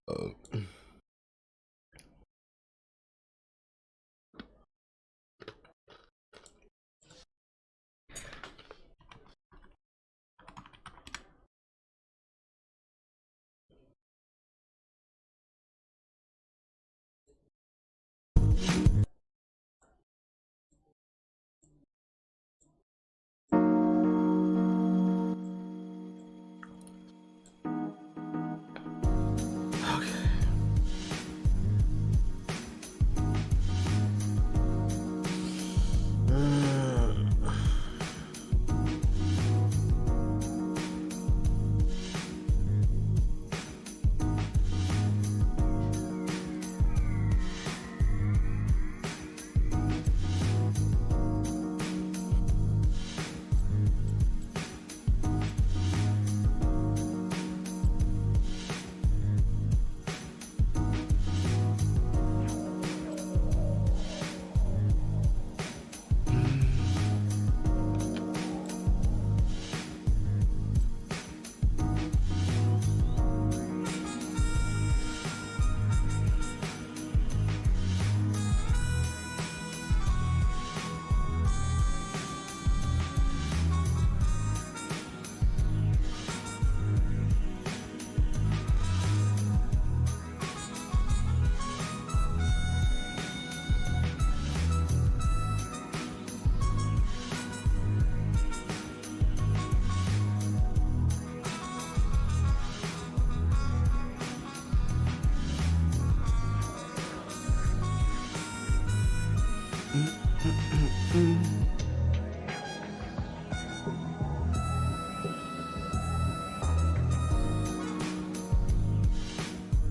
Uh,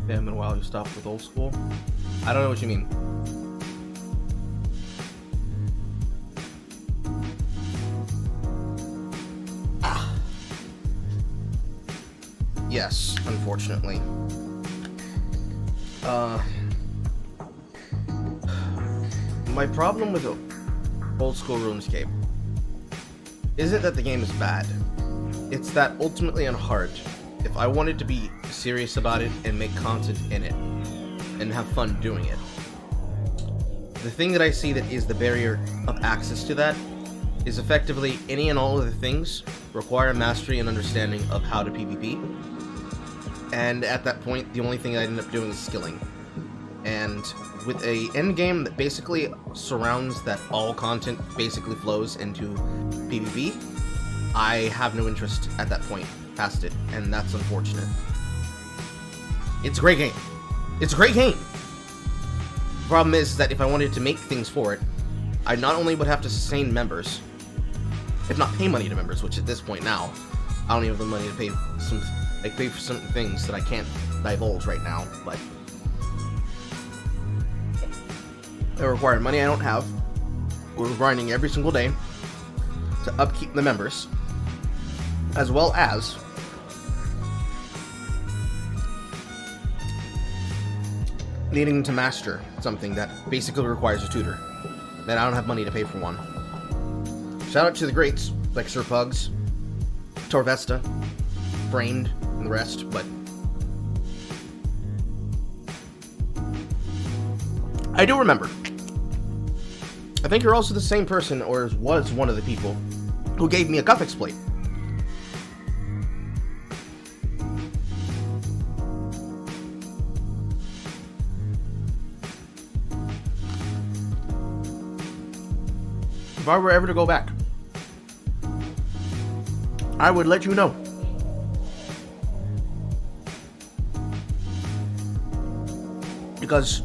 Damn, and while you stop with old school? I don't know what you mean. Yes, unfortunately. My problem with old school RuneScape isn't that the game is bad. It's that ultimately on heart, if I wanted to be serious about it and make content in it and have fun doing it, the thing that I see that is the barrier of access to that is effectively any and all of the things require mastery and understanding of how to PvP. And at that point, the only thing I end up doing is skilling. And with a end game that basically surrounds that all content basically flows into PvP, I have no interest at that point past it, and that's unfortunate. It's a great game. It's a great game! The problem is that if I wanted to make things for it, I not only would have to sustain members, if not pay money to members, which at this point now, I don't even have the money to pay for some things that I can't divulge right now, but they require money I don't have. We're grinding every single day to upkeep the members, as well as needing to master something that basically requires a tutor, and I don't have money to pay for one. Shout out to the greats like Sir Pugs, Torvesta, Framed, and the rest, but I do remember. I think you're also the same person, or was one of the people, who gave me a Guthix plate. If I were ever to go back, I would let you know. Because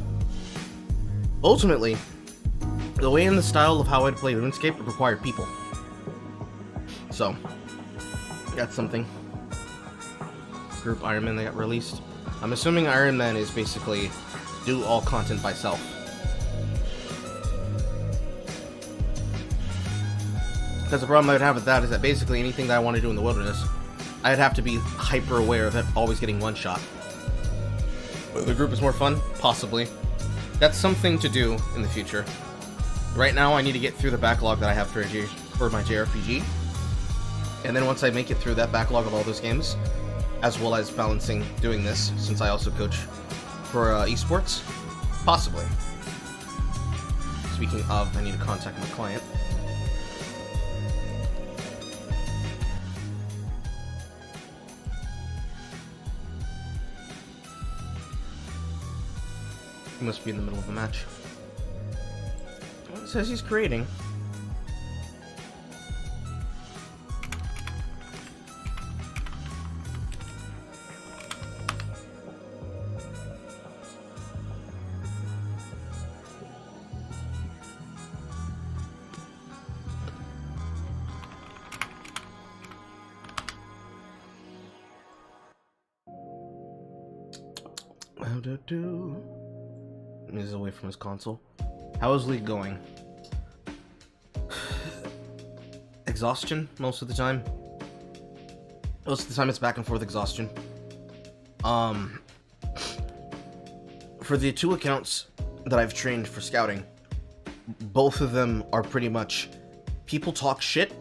ultimately, the way and the style of how I'd play RuneScape would require people. So, that's something. Group Iron Man that got released. I'm assuming Iron Man is basically do all content by self. Because the problem I would have with that is that basically anything that I want to do in the wilderness, I'd have to be hyper aware of it always getting one shot. The group is more fun? Possibly. That's something to do in the future. Right now, I need to get through the backlog that I have for my JRPG. And then once I make it through that backlog of all those games, as well as balancing doing this, since I also coach For esports? Possibly. Speaking of, I need to contact my client. He must be in the middle of the match. Well, it says he's creating. He's away from his console. How is League going? Exhaustion most of the time. Most of the time it's back and forth exhaustion. For the 2 accounts that I've trained for scouting, both of them are pretty much people talk shit,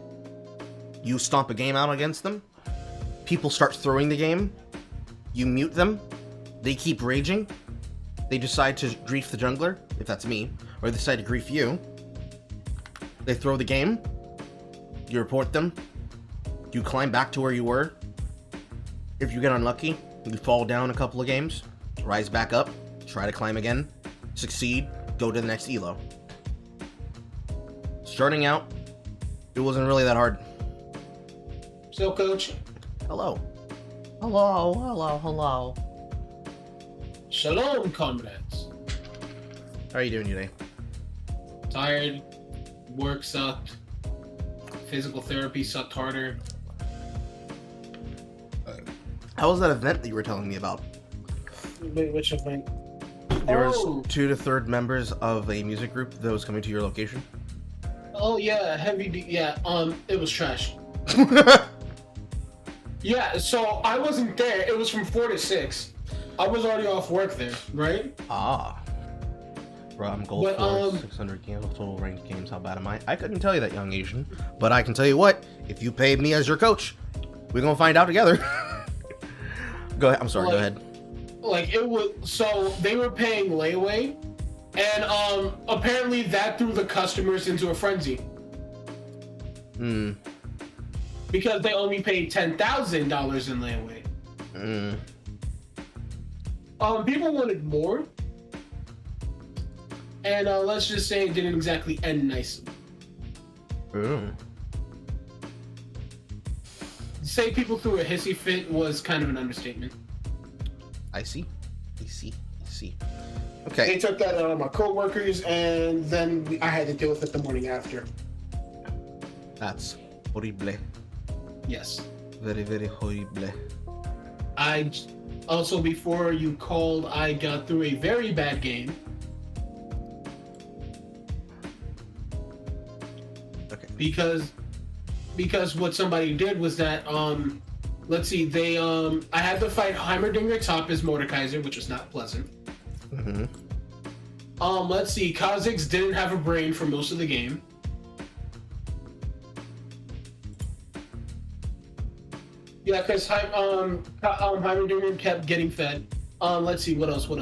you stomp a game out against them, people start throwing the game, you mute them, they keep raging, they decide to grief the jungler, if that's me, or they decide to grief you, they throw the game, you report them, you climb back to where you were, if you get unlucky, you fall down a couple of games, rise back up, try to climb again, succeed, go to the next elo. Starting out, it wasn't really that hard. So, Coach. Hello. Hello, hello, hello. Shalom, comrades. How are you doing today? Tired. Work sucked. Physical therapy sucked harder. How was that event that you were telling me about? Wait, which event? There was 2 to 3rd members of a music group that was coming to your location. Oh yeah, it was trash. Yeah, so I wasn't there. It was from 4 to 6. I was already off work there, right? Ah. Bro, I'm gold for 600 games, total ranked games. How bad am I? I couldn't tell you that, young Asian. But I can tell you what, if you paid me as your coach, we're gonna find out together. Go ahead. I'm sorry, go ahead. Like, it was, so they were paying layaway, and apparently that threw the customers into a frenzy. Because they only paid $10,000 in layaway. People wanted more, and let's just say it didn't exactly end nicely. Say people threw a hissy fit was kind of an understatement. I see. Okay. They took that out of my coworkers, and then I had to deal with it the morning after. That's horrible. Yes. Very, very horrible. I also, before you called, I got through a very bad game. Okay. Because what somebody did was that let's see, they I had to fight Heimerdinger top as Mordekaiser, which was not pleasant. Let's see, Kha'Zix didn't have a brain for most of the game. Yeah, because Heimerdinger kept getting fed. Let's see, what else? It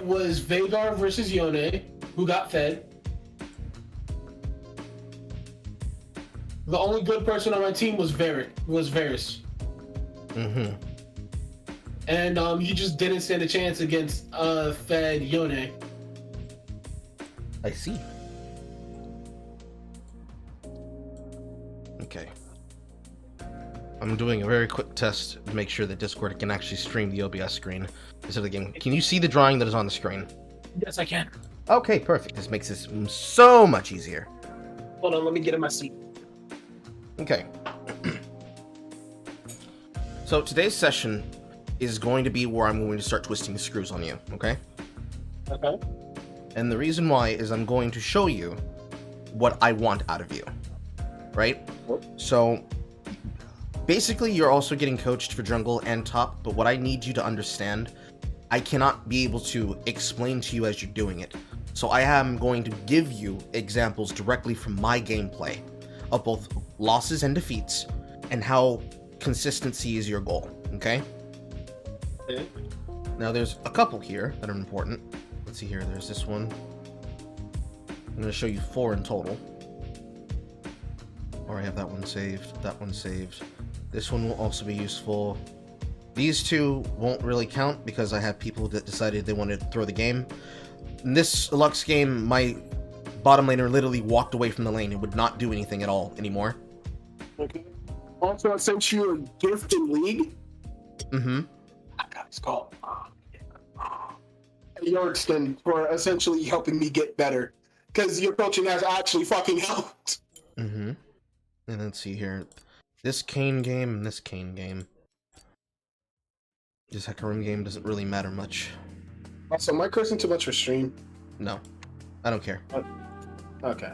was Veigar versus Yone, who got fed. The only good person on my team was Varus. And he just didn't stand a chance against fed Yone. I see. Okay. I'm doing a very quick test to make sure that Discord can actually stream the OBS screen instead of the game. Can you see the drawing that is on the screen? Yes, I can. Okay, perfect. This makes this so much easier. Hold on, let me get in my seat. Okay. So today's session is going to be where I'm going to start twisting the screws on you, okay? Okay. And the reason why is I'm going to show you what I want out of you, right? So basically you're also getting coached for jungle and top, but what I need you to understand, I cannot be able to explain to you as you're doing it. So I am going to give you examples directly from my gameplay of both losses and defeats and how consistency is your goal, okay? Okay. Now there's a couple here that are important. Let's see here, there's this one. I'm going to show you 4 in total. Or I have that one saved, that one saved. This one will also be useful. These 2 won't really count because I have people that decided they wanted to throw the game. In this Lux game, my bottom laner literally walked away from the lane and would not do anything at all anymore. Okay. Also, I sent you a gift in League. Mm-hmm. I got his call. Yorkston for essentially helping me get better. Because your coaching has actually fucking helped. Mm-hmm. And let's see here. This Kane game and this Kane game. This Hecarim game doesn't really matter much. Also, am I cursing too much for stream? No. I don't care. Okay.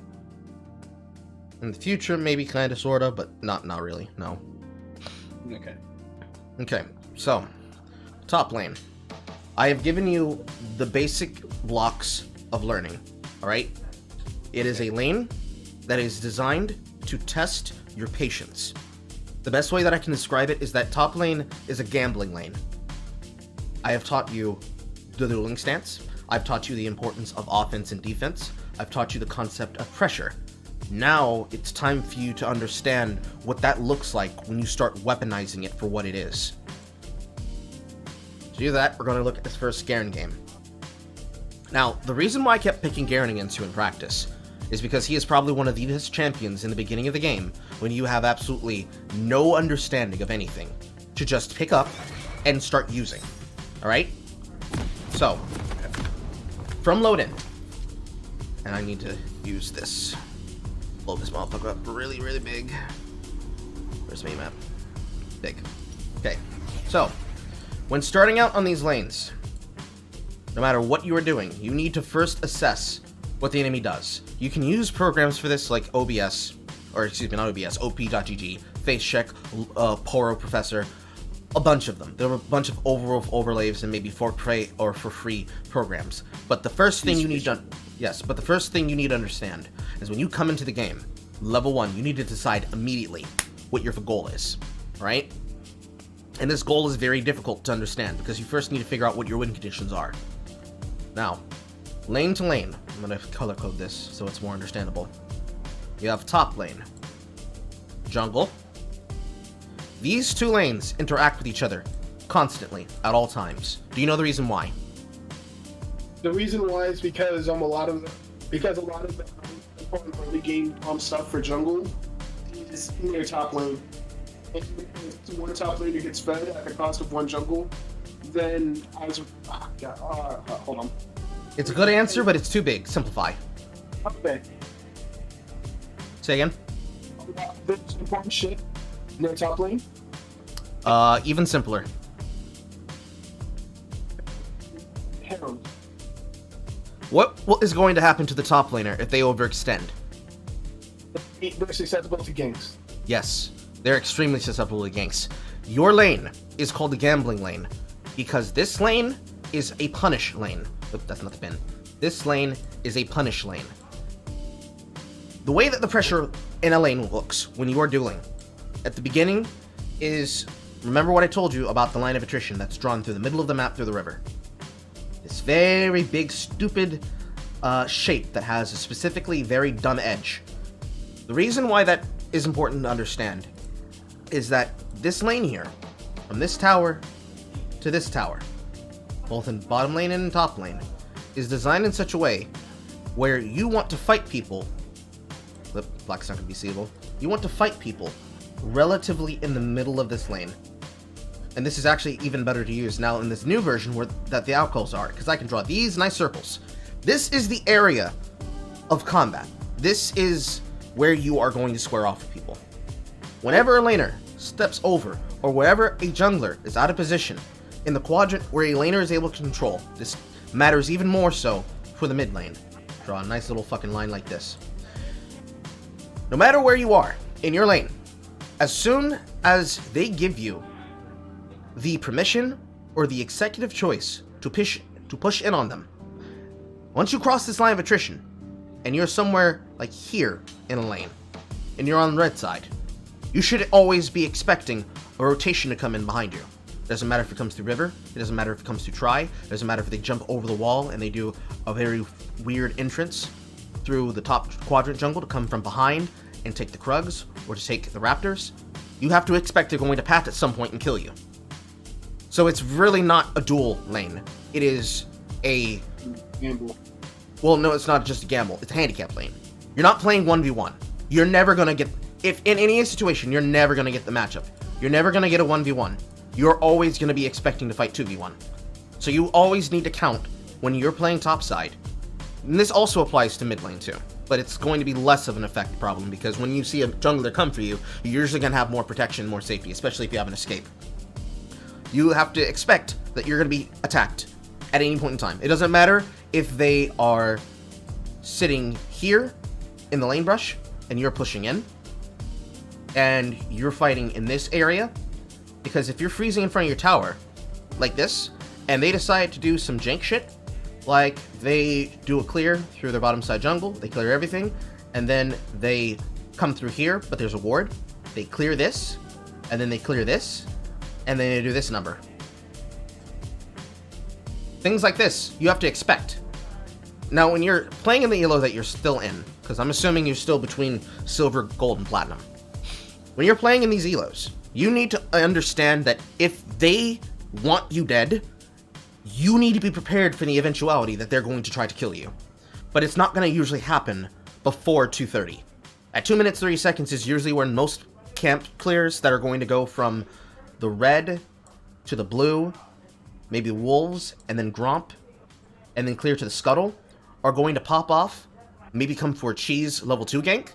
In the future, maybe kinda sorta, but not really, no. Okay. Okay, so top lane. I have given you the basic blocks of learning, alright? It is a lane that is designed to test your patience. The best way that I can describe it is that top lane is a gambling lane. I have taught you the dueling stance. I've taught you the importance of offense and defense. I've taught you the concept of pressure. Now it's time for you to understand what that looks like when you start weaponizing it for what it is. To do that, we're going to look at this first Garen game. Now, the reason why I kept picking Garen against you in practice is because he is probably one of the best champions in the beginning of the game when you have absolutely no understanding of anything to just pick up and start using. Alright? So, from load in, and I need to use this. Blow this motherfucker up really, really big. Where's my map? Big. Okay, so, when starting out on these lanes, no matter what you are doing, you need to first assess what the enemy does. You can use programs for this like OBS, or excuse me, not OBS, op.gg, Face Check, Poro Professor, a bunch of them. There are a bunch of overlays and maybe for pay or for free programs. But the first thing you need to, but the first thing you need to understand is when you come into the game, level 1, you need to decide immediately what your goal is, right? And this goal is very difficult to understand because you first need to figure out what your win conditions are. Now, lane to lane, I'm going to color code this so it's more understandable. You have top lane, jungle. These 2 lanes interact with each other constantly at all times. Do you know the reason why? The reason why is because a lot of the important early game stuff for jungle is in their top lane. If one top laner gets fed at the cost of one jungle, then hold on. It's a good answer, but it's too big. Simplify. Okay. Say again? There's important shit in their top lane. Even simpler. Herald. What is going to happen to the top laner if they overextend? They're susceptible to ganks. Yes, they're extremely susceptible to ganks. Your lane is called the gambling lane because this lane is a punish lane. Oop, that's not the pin. This lane is a punish lane. The way that the pressure in a lane looks when you are dueling at the beginning is, remember what I told you about the line of attrition that's drawn through the middle of the map through the river. This very big, stupid shape that has a specifically very dumb edge. The reason why that is important to understand is that this lane here, from this tower to this tower, both in bottom lane and in top lane, is designed in such a way where you want to fight people. Black's not going to be seeable. You want to fight people relatively in the middle of this lane. And this is actually even better to use now in this new version where that the outgoals are, because I can draw these nice circles. This is the area of combat. This is where you are going to square off with people. Whenever a laner steps over, or wherever a jungler is out of position, in the quadrant where a laner is able to control, this matters even more so for the mid lane. Draw a nice little fucking line like this. No matter where you are in your lane, as soon as they give you the permission or the executive choice to push in on them, once you cross this line of attrition, and you're somewhere like here in a lane, and you're on the red side, you should always be expecting a rotation to come in behind you. Doesn't matter if it comes through river. It doesn't matter if it comes through try. It doesn't matter if they jump over the wall and they do a very weird entrance through the top quadrant jungle to come from behind and take the Krugs or to take the Raptors. You have to expect they're going to path at some point and kill you. So it's really not a duel lane. It is a Gamble. Well, no, it's not just a gamble. It's a handicap lane. You're not playing 1v1. You're never going to get... If in any situation, you're never going to get the matchup. You're never going to get a 1v1. You're always going to be expecting to fight 2v1. So you always need to count when you're playing topside. And this also applies to mid lane too. But it's going to be less of an effect problem because when you see a jungler come for you, you're usually going to have more protection, more safety, especially if you have an escape. You have to expect that you're going to be attacked at any point in time. It doesn't matter if they are sitting here in the lane brush and you're pushing in and you're fighting in this area, because if you're freezing in front of your tower like this and they decide to do some jank shit, like they do a clear through their bottom side jungle, they clear everything, and then they come through here, but there's a ward, they clear this, and then they clear this, and then they do this number. Things like this, you have to expect. Now, when you're playing in the elo that you're still in, because I'm assuming you're still between silver, gold, and platinum. When you're playing in these elos, you need to understand that if they want you dead, you need to be prepared for the eventuality that they're going to try to kill you. But it's not going to usually happen before 2:30. At 2 minutes 30 seconds is usually when most camp clears that are going to go from the red to the blue, maybe wolves, and then gromp, and then clear to the scuttle, are going to pop off, maybe come for a cheese level 2 gank,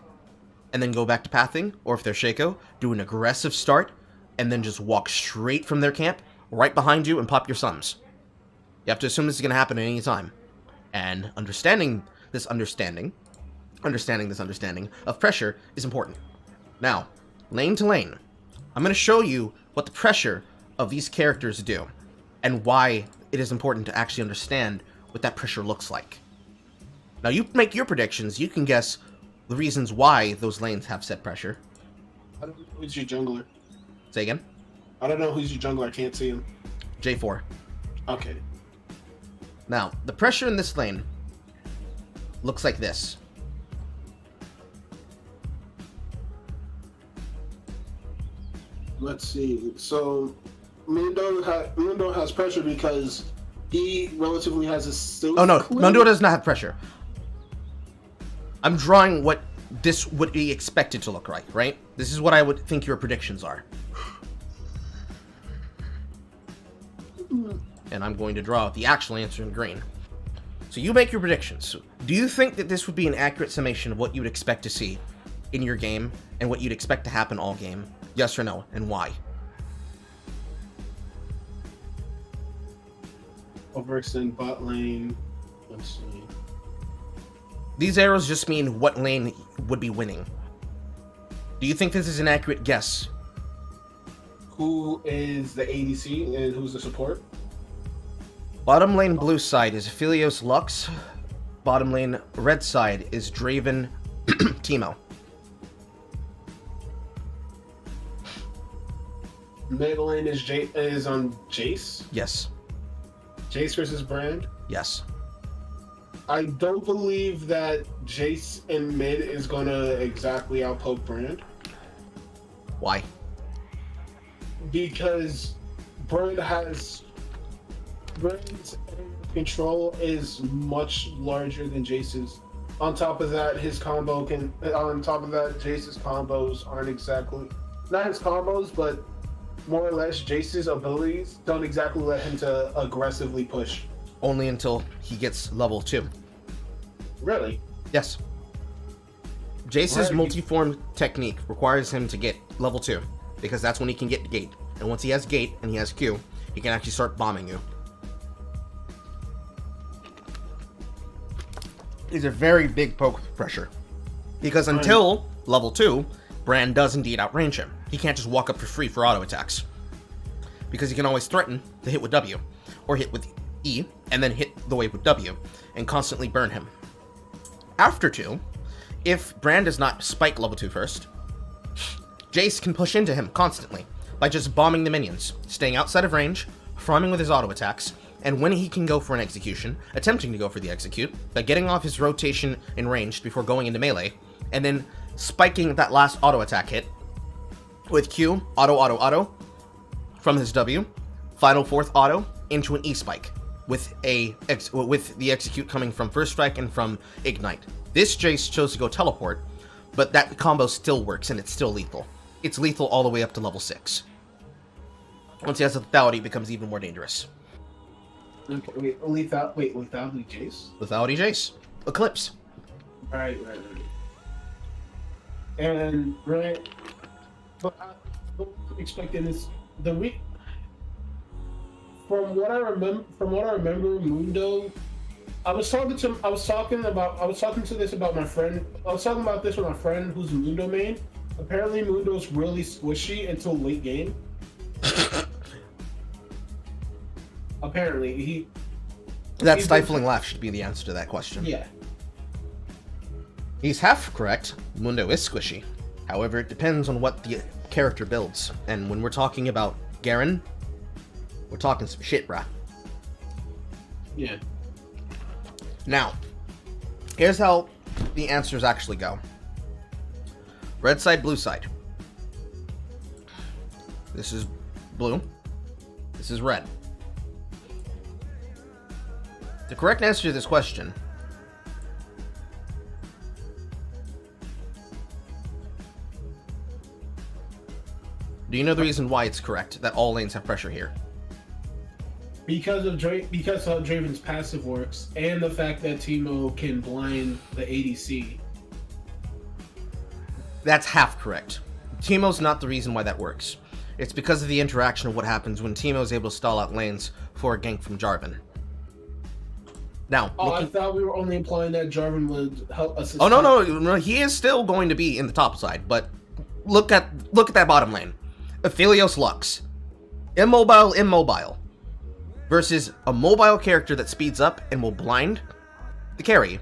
and then go back to pathing, or if they're Shaco, do an aggressive start, and then just walk straight from their camp, right behind you, and pop your sums. You have to assume this is going to happen at any time. And understanding this understanding of pressure is important. Now, lane to lane, I'm going to show you what the pressure of these characters do, and why it is important to actually understand what that pressure looks like. Now, you make your predictions, you can guess the reasons why those lanes have set pressure. I don't know who's your jungler. Say again? I don't know who's your jungler. I can't see him. J4. Okay. Now, the pressure in this lane looks like this. Let's see. So, Mundo has pressure because he relatively has a safe. Oh no, clear. Mundo does not have pressure. I'm drawing what this would be expected to look like, right? This is what I would think your predictions are. And I'm going to draw the actual answer in green. So you make your predictions. Do you think that this would be an accurate summation of what you would expect to see in your game and what you'd expect to happen all game? Yes or no, and why? Overextend bot lane. Let's see. These arrows just mean what lane would be winning. Do you think this is an accurate guess? Who is the ADC and who's the support? Bottom lane blue side is Aphelios Lux. Bottom lane red side is Draven Teemo. Mid lane is on Jace. Yes. Jace versus Brand. Yes. I don't believe that Jace in mid is gonna exactly outpoke Brand. Why? Because Brand's control is much larger than Jace's. On top of that, Jace's combos aren't exactly, not his combos, but more or less Jace's abilities don't exactly let him to aggressively push. Only until he gets level 2. Really? Yes. Jace's Right. multi-form technique requires him to get level 2, because that's when he can get gate. And once he has gate and he has Q, he can actually start bombing you. These are very big poke pressure. Because until level 2, Brand does indeed outrange him. He can't just walk up for free for auto attacks. Because he can always threaten to hit with W, or hit with E, and then hit the wave with W, and constantly burn him. After 2, if Brand does not spike level 2 first, Jace can push into him constantly. by just bombing the minions, staying outside of range, farming with his auto attacks, and when he can go for an execution, attempting to go for the execute, by getting off his rotation in range before going into melee, and then spiking that last auto attack hit with Q, auto, from his W, final fourth auto, into an E-spike, with the execute coming from first strike and from ignite. This Jace chose to go teleport, but that combo still works and it's still lethal. It's lethal all the way up to level 6. Once he has a lethality, it becomes even more dangerous. Okay, lethality Jace? Lethality Jace. Eclipse. Right. And, right, but I'm expecting this, from what I remember, Mundo, I was talking this about my friend. I was talking about this with my friend who's Mundo main. Apparently, Mundo's really squishy until late game. Apparently, that stifling laugh should be the answer to that question. Yeah. He's half correct. Mundo is squishy. However, it depends on what the character builds. And when we're talking about Garen, we're talking some shit, bruh. Yeah. Now, here's how the answers actually go. Red side, blue side. This is blue. This is red. The correct answer to this question do you know the reason why it's correct that all lanes have pressure here? Because how Draven's passive works, and the fact that Teemo can blind the ADC. That's half correct. Teemo's not the reason why that works. It's because of the interaction of what happens when Teemo is able to stall out lanes for a gank from Jarvan. Now, I thought we were only implying that Jarvan would help assist. Oh no, he is still going to be in the top side, but look at that bottom lane. Aphelios Lux. Immobile. Versus a mobile character that speeds up and will blind the carry.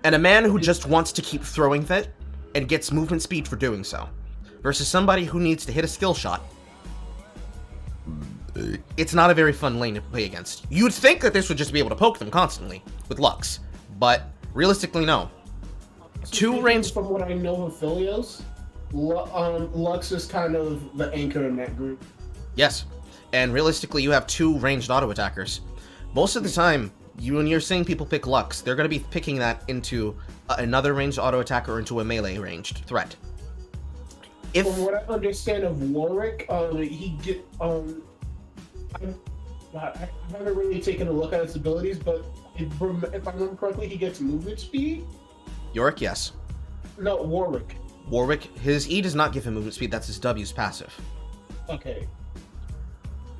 And a man who just wants to keep throwing that and gets movement speed for doing so. Versus somebody who needs to hit a skill shot. It's not a very fun lane to play against. You'd think that this would just be able to poke them constantly with Lux, but realistically, no. Two ranged. From what I know of Aphelios, Lux is kind of the anchor in that group. Yes, and realistically, you have two ranged auto attackers. Most of the time, when you're seeing people pick Lux, they're going to be picking that into another ranged auto attacker or into a melee ranged threat. From what I understand of Warwick, I haven't really taken a look at his abilities, but if I remember correctly, he gets movement speed. Yorick, yes. No, Warwick. Warwick, his E does not give him movement speed. That's his W's passive. Okay.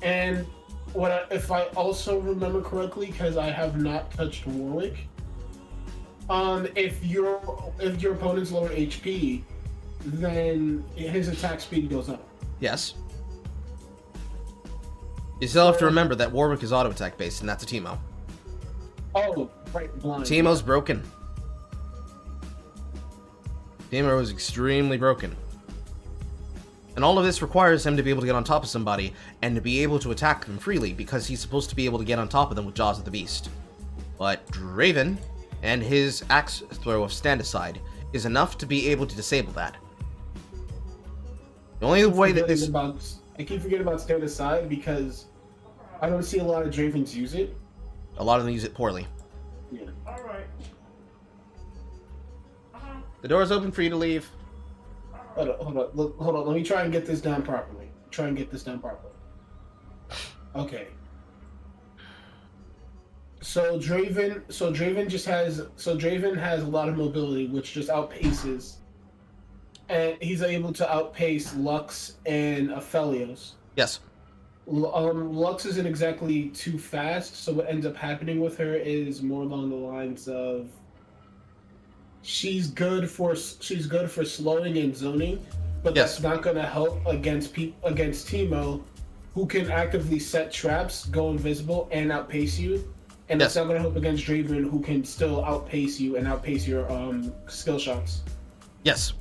And if I also remember correctly, because I have not touched Warwick, if your opponent's lower HP, then his attack speed goes up. Yes. You still have to remember that Warwick is auto attack based, and that's a Teemo. Oh, right, blind. Teemo's broken. Teemo is extremely broken. And all of this requires him to be able to get on top of somebody and to be able to attack them freely because he's supposed to be able to get on top of them with Jaws of the Beast. But Draven and his axe throw of Stand Aside is enough to be able to disable that. The only way that this... I keep forgetting about Stand Aside because I don't see a lot of Dravens use it. A lot of them use it poorly. Yeah. Alright. The door's open for you to leave. Hold on. Let me try and get this down properly. Okay. So Draven has a lot of mobility, which just outpaces, and he's able to outpace Lux and Aphelios. Yes. Lux isn't exactly too fast, so what ends up happening with her is more along the lines of she's good for slowing and zoning, but that's not going to help against Teemo, who can actively set traps, go invisible, and outpace you. And that's not going to help against Draven, who can still outpace you and outpace your skill shots. Yes.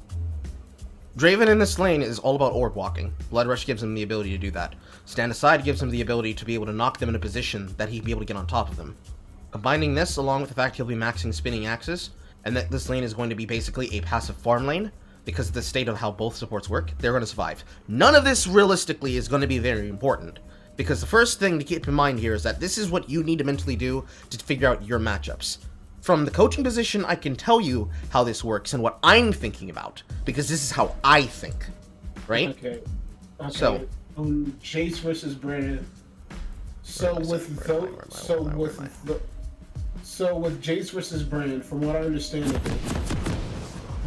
Draven in this lane is all about orb walking. Blood Rush gives him the ability to do that. Stand Aside gives him the ability to be able to knock them in a position that he'd be able to get on top of them. Combining this along with the fact he'll be maxing Spinning Axes, and that this lane is going to be basically a passive farm lane, because of the state of how both supports work, they're going to survive. None of this realistically is going to be very important, because the first thing to keep in mind here is that this is what you need to mentally do to figure out your matchups. From the coaching position, I can tell you how this works and what I'm thinking about, because this is how I think, right? Okay. So, Jace versus Brand. So with Jace versus Brand, from what I understand of it,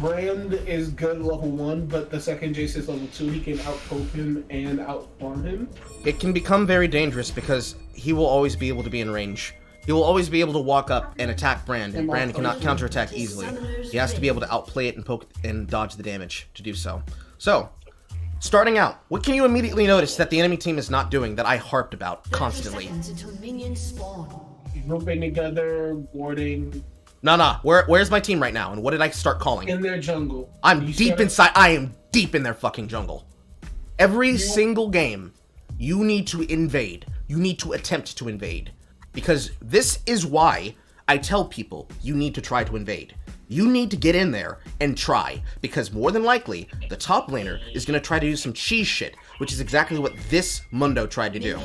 Brand is good level 1, but the second Jace is level 2, he can out-poke him and out-farm him. It can become very dangerous because he will always be able to be in range. He will always be able to walk up and attack Brand, and Brand cannot counterattack easily. He has to be able to outplay it and poke and dodge the damage to do so. So, starting out, what can you immediately notice that the enemy team is not doing that I harped about constantly? Grouping together, warding. Nah. Where's my team right now? And what did I start calling? In their jungle. I'm deep inside. I am deep in their fucking jungle. Every single game, you need to invade. You need to attempt to invade. Because this is why I tell people you need to try to invade. You need to get in there and try. Because more than likely, the top laner is going to try to do some cheese shit, which is exactly what this Mundo tried to do.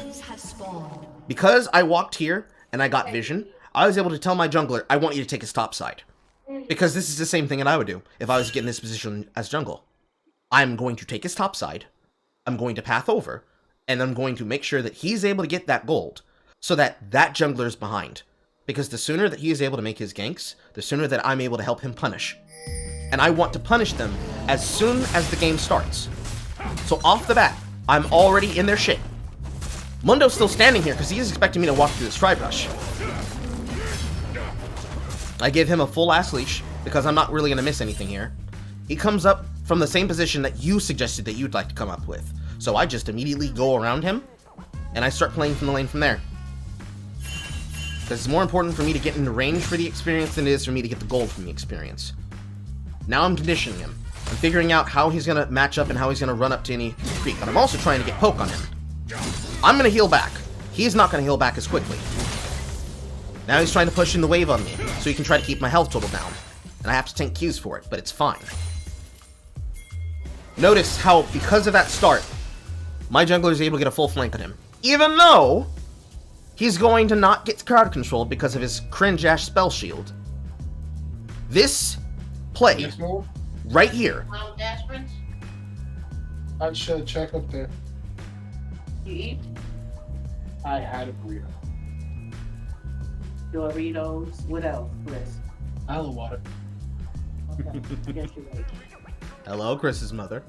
Because I walked here and I got vision, I was able to tell my jungler, I want you to take his top side. Because this is the same thing that I would do if I was getting this position as jungle. I'm going to take his top side, I'm going to path over, and I'm going to make sure that he's able to get that gold, so that that jungler is behind. Because the sooner that he is able to make his ganks, the sooner that I'm able to help him punish. And I want to punish them as soon as the game starts. So off the bat, I'm already in their shit. Mundo's still standing here because he's expecting me to walk through this Tribe Rush. I give him a full ass leash because I'm not really going to miss anything here. He comes up from the same position that you suggested that you'd like to come up with. So I just immediately go around him and I start playing from the lane from there. Because it's more important for me to get into range for the experience than it is for me to get the gold from the experience. Now I'm conditioning him. I'm figuring out how he's going to match up and how he's going to run up to any creep. But I'm also trying to get poke on him. I'm going to heal back. He's not going to heal back as quickly. Now he's trying to push in the wave on me, so he can try to keep my health total down. And I have to tank Qs for it, but it's fine. Notice how, because of that start, my jungler is able to get a full flank on him. Even though he's going to not get crowd controlled because of his cringe-ass spell shield. This play, right here. I should check up there. You eat I had a burrito. Doritos. What else, Chris? Aloe water. Okay. I guess you're right. Hello, Chris's mother.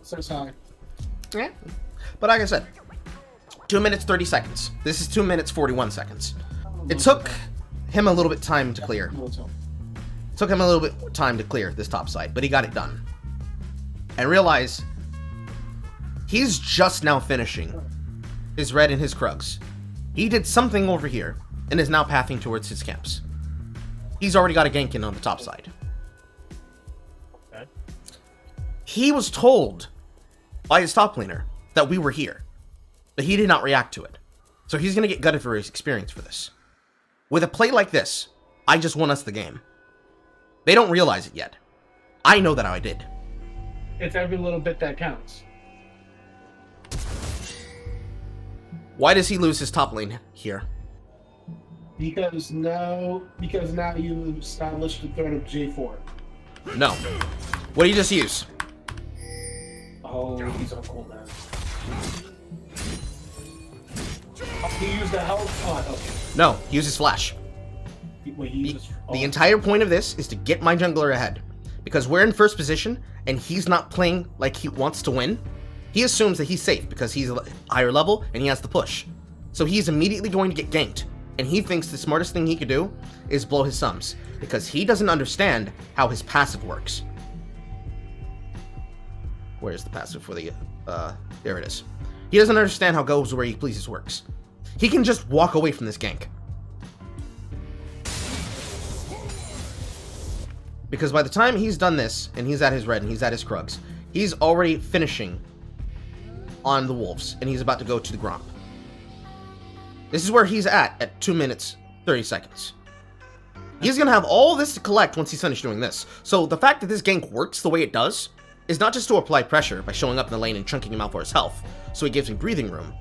Says hi. Yeah. But like I said, 2 minutes 30 seconds. This is 2 minutes 41 seconds. It took him a little bit time to clear. Took him a little bit time to clear this top side, but he got it done. And realize he's just now finishing his red and his Krugs. He did something over here and is now pathing towards his camps. He's already got a gank in on the top side. Okay. He was told by his top laner that we were here, but he did not react to it. So he's going to get gutted for his experience for this. With a play like this, I just won us the game. They don't realize it yet. I know that I did. It's every little bit that counts. Why does he lose his top lane here? Because now you've established the threat of J4. No. What did he just use? Oh, he's on cooldown. He used the health pot. Okay. No, he uses flash. Wait, he uses, The entire point of this is to get my jungler ahead. Because we're in first position, and he's not playing like he wants to win. He assumes that he's safe because he's a higher level and he has the push. So he's immediately going to get ganked. And he thinks the smartest thing he could do is blow his sums. Because he doesn't understand how his passive works. Where's the passive for the... there it is. He doesn't understand how goes where he pleases works. He can just walk away from this gank. Because by the time he's done this, and he's at his red, and he's at his Krugs, he's already finishing on the Wolves, and he's about to go to the Gromp. This is where he's at 2 minutes, 30 seconds. He's going to have all this to collect once he's finished doing this. So the fact that this gank works the way it does is not just to apply pressure by showing up in the lane and chunking him out for his health, so he gives me breathing room.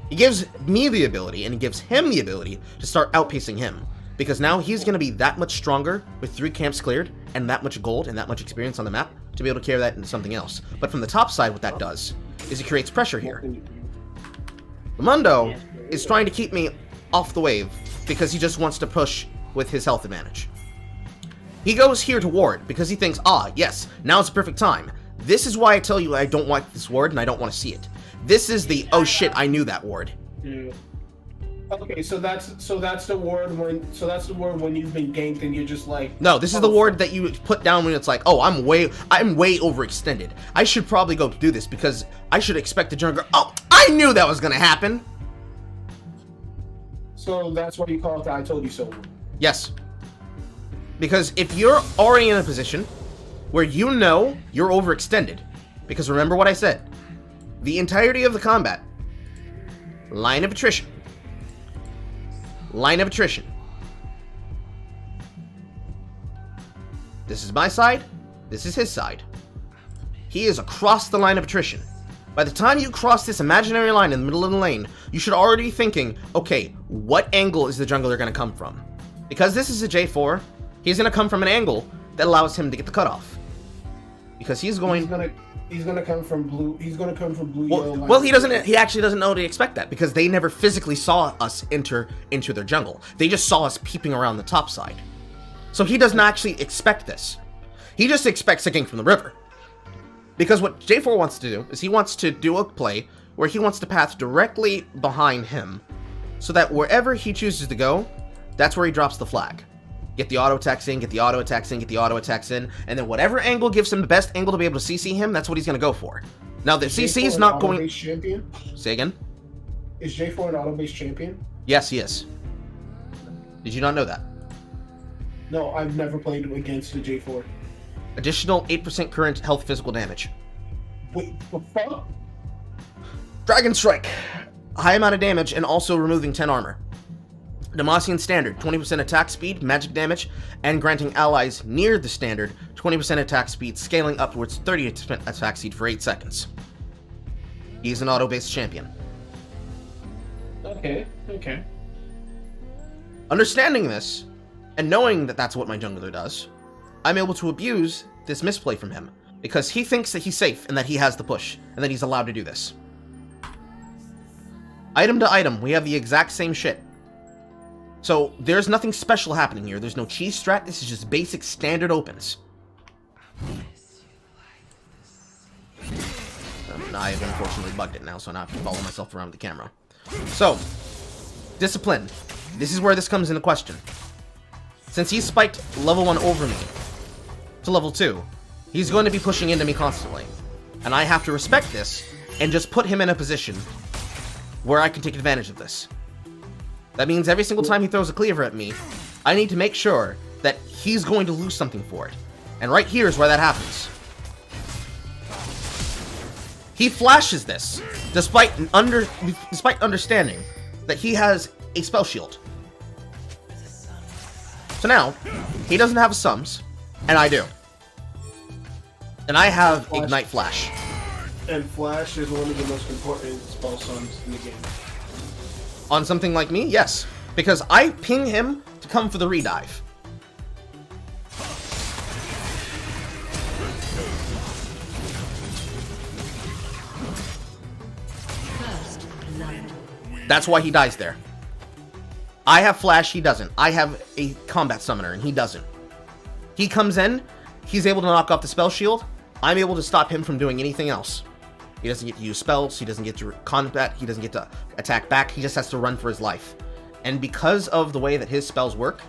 He gives me the ability, and he gives him the ability to start outpacing him. Because now he's going to be that much stronger with 3 camps cleared, and that much gold, and that much experience on the map, to be able to carry that into something else. But from the top side, what that does is it creates pressure here. Ramundo is trying to keep me off the wave, because he just wants to push with his health advantage. He goes here to ward, because he thinks, ah, yes, now's the perfect time. This is why I tell you I don't like this ward, and I don't want to see it. This is the, oh shit, I knew that ward. Yeah. Okay, so that's the ward when you've been ganked and you're just like... No, this is the ward that you put down when it's like, oh, I'm way overextended. I should probably go do this, because I should expect the jungler. Oh, I knew that was going to happen! So that's why you call it the I told you so. Yes. Because if you're already in a position where you know you're overextended, because remember what I said, the entirety of the combat, line of attrition. Line of attrition. This is my side, this is his side. He is across the line of attrition. By the time you cross this imaginary line in the middle of the lane, you should already be thinking, okay, what angle is the jungler going to come from? Because this is a J4, he's going to come from an angle that allows him to get the cutoff. Because he's going to come from blue. He's going to come from blue. Well, he doesn't. He actually doesn't know to expect that, because they never physically saw us enter into their jungle. They just saw us peeping around the top side. So he doesn't actually expect this. He just expects a gank from the river. Because what J4 wants to do is he wants to do a play where he wants to path directly behind him, so that wherever he chooses to go, that's where he drops the flag. Get the auto attacks in, get the auto attacks in, get the auto attacks in, and then whatever angle gives him the best angle to be able to CC him, that's what he's going to go for. Now, the CC is not going... champion? Say again? Is J4 an auto-based champion? Yes, he is. Did you not know that? No, I've never played against the J4. Additional 8% current health physical damage. Wait, the fuck? Dragon Strike. High amount of damage and also removing 10 armor. Demacian Standard, 20% attack speed, magic damage, and granting allies near the standard 20% attack speed, scaling upwards 30% attack speed for 8 seconds. He's an auto-based champion. Okay. Understanding this, and knowing that that's what my jungler does, I'm able to abuse this misplay from him, because he thinks that he's safe and that he has the push, and that he's allowed to do this. Item to item, we have the exact same shit. So, there's nothing special happening here. There's no cheese strat. This is just basic standard opens. I have unfortunately bugged it now, so now I have to follow myself around with the camera. So, discipline. This is where this comes into question. Since he spiked level 1 over me to level 2, he's going to be pushing into me constantly. And I have to respect this and just put him in a position where I can take advantage of this. That means every single time he throws a cleaver at me, I need to make sure that he's going to lose something for it. And right here is where that happens. He flashes this, despite understanding that he has a spell shield. So now, he doesn't have sums, and I do. And I have Ignite Flash. And Flash is one of the most important spell sums in the game. On something like me, yes. Because I ping him to come for the redive. That's why he dies there. I have Flash, he doesn't. I have a combat summoner, and he doesn't. He comes in, he's able to knock off the spell shield. I'm able to stop him from doing anything else. He doesn't get to use spells, he doesn't get to combat, he doesn't get to attack back, he just has to run for his life. And because of the way that his spells work,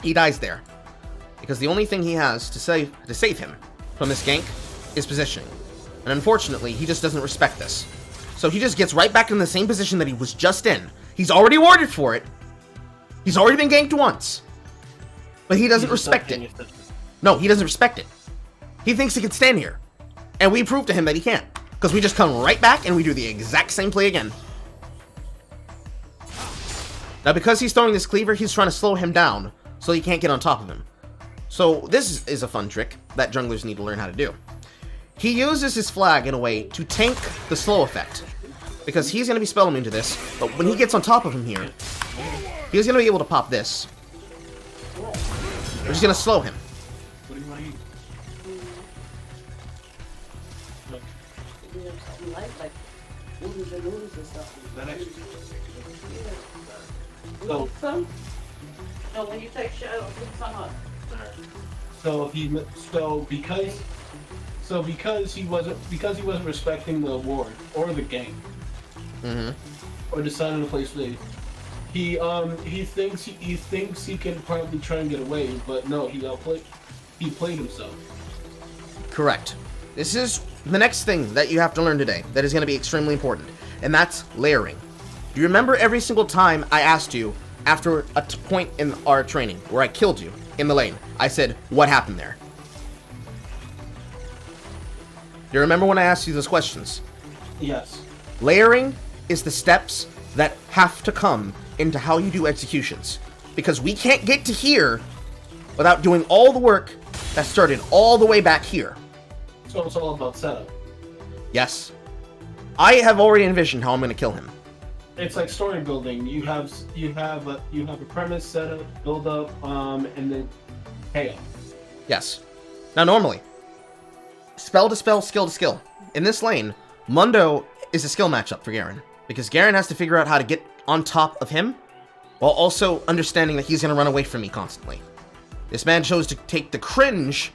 he dies there. Because the only thing he has to save him from this gank is positioning. And unfortunately, he just doesn't respect this. So he just gets right back in the same position that he was just in. He's already warded for it. He's already been ganked once. But he doesn't He's just not respect paying it. attention. No, he doesn't respect it. He thinks he can stand here. And we prove to him that he can't. Because we just come right back and we do the exact same play again. Now, because he's throwing this cleaver, he's trying to slow him down so he can't get on top of him. So this is a fun trick that junglers need to learn how to do. He uses his flag in a way to tank the slow effect. Because he's going to be spell immune to this, but when he gets on top of him here, he's going to be able to pop this. Which is going to slow him. What do you want to eat? You like movies and movies and stuff. That actually. You So, want some? No, when you take shadow, put some on. because he wasn't respecting the award or the game or deciding to play slave. He thinks he can probably try and get away, but no, he played himself. Correct. This is the next thing that you have to learn today that is going to be extremely important, and that's layering. Do you remember every single time I asked you after a point in our training where I killed you in the lane? I said, what happened there? Do you remember when I asked you those questions? Yes. Layering is the steps that have to come into how you do executions. Because we can't get to here without doing all the work that started all the way back here. So it's all about setup. Yes. I have already envisioned how I'm going to kill him. It's like story building. You have a premise, setup, build up, and then payoff. Yes. Now normally, spell to spell, skill to skill. In this lane, Mundo is a skill matchup for Garen. Because Garen has to figure out how to get on top of him, while also understanding that he's going to run away from me constantly. This man chose to take the cringe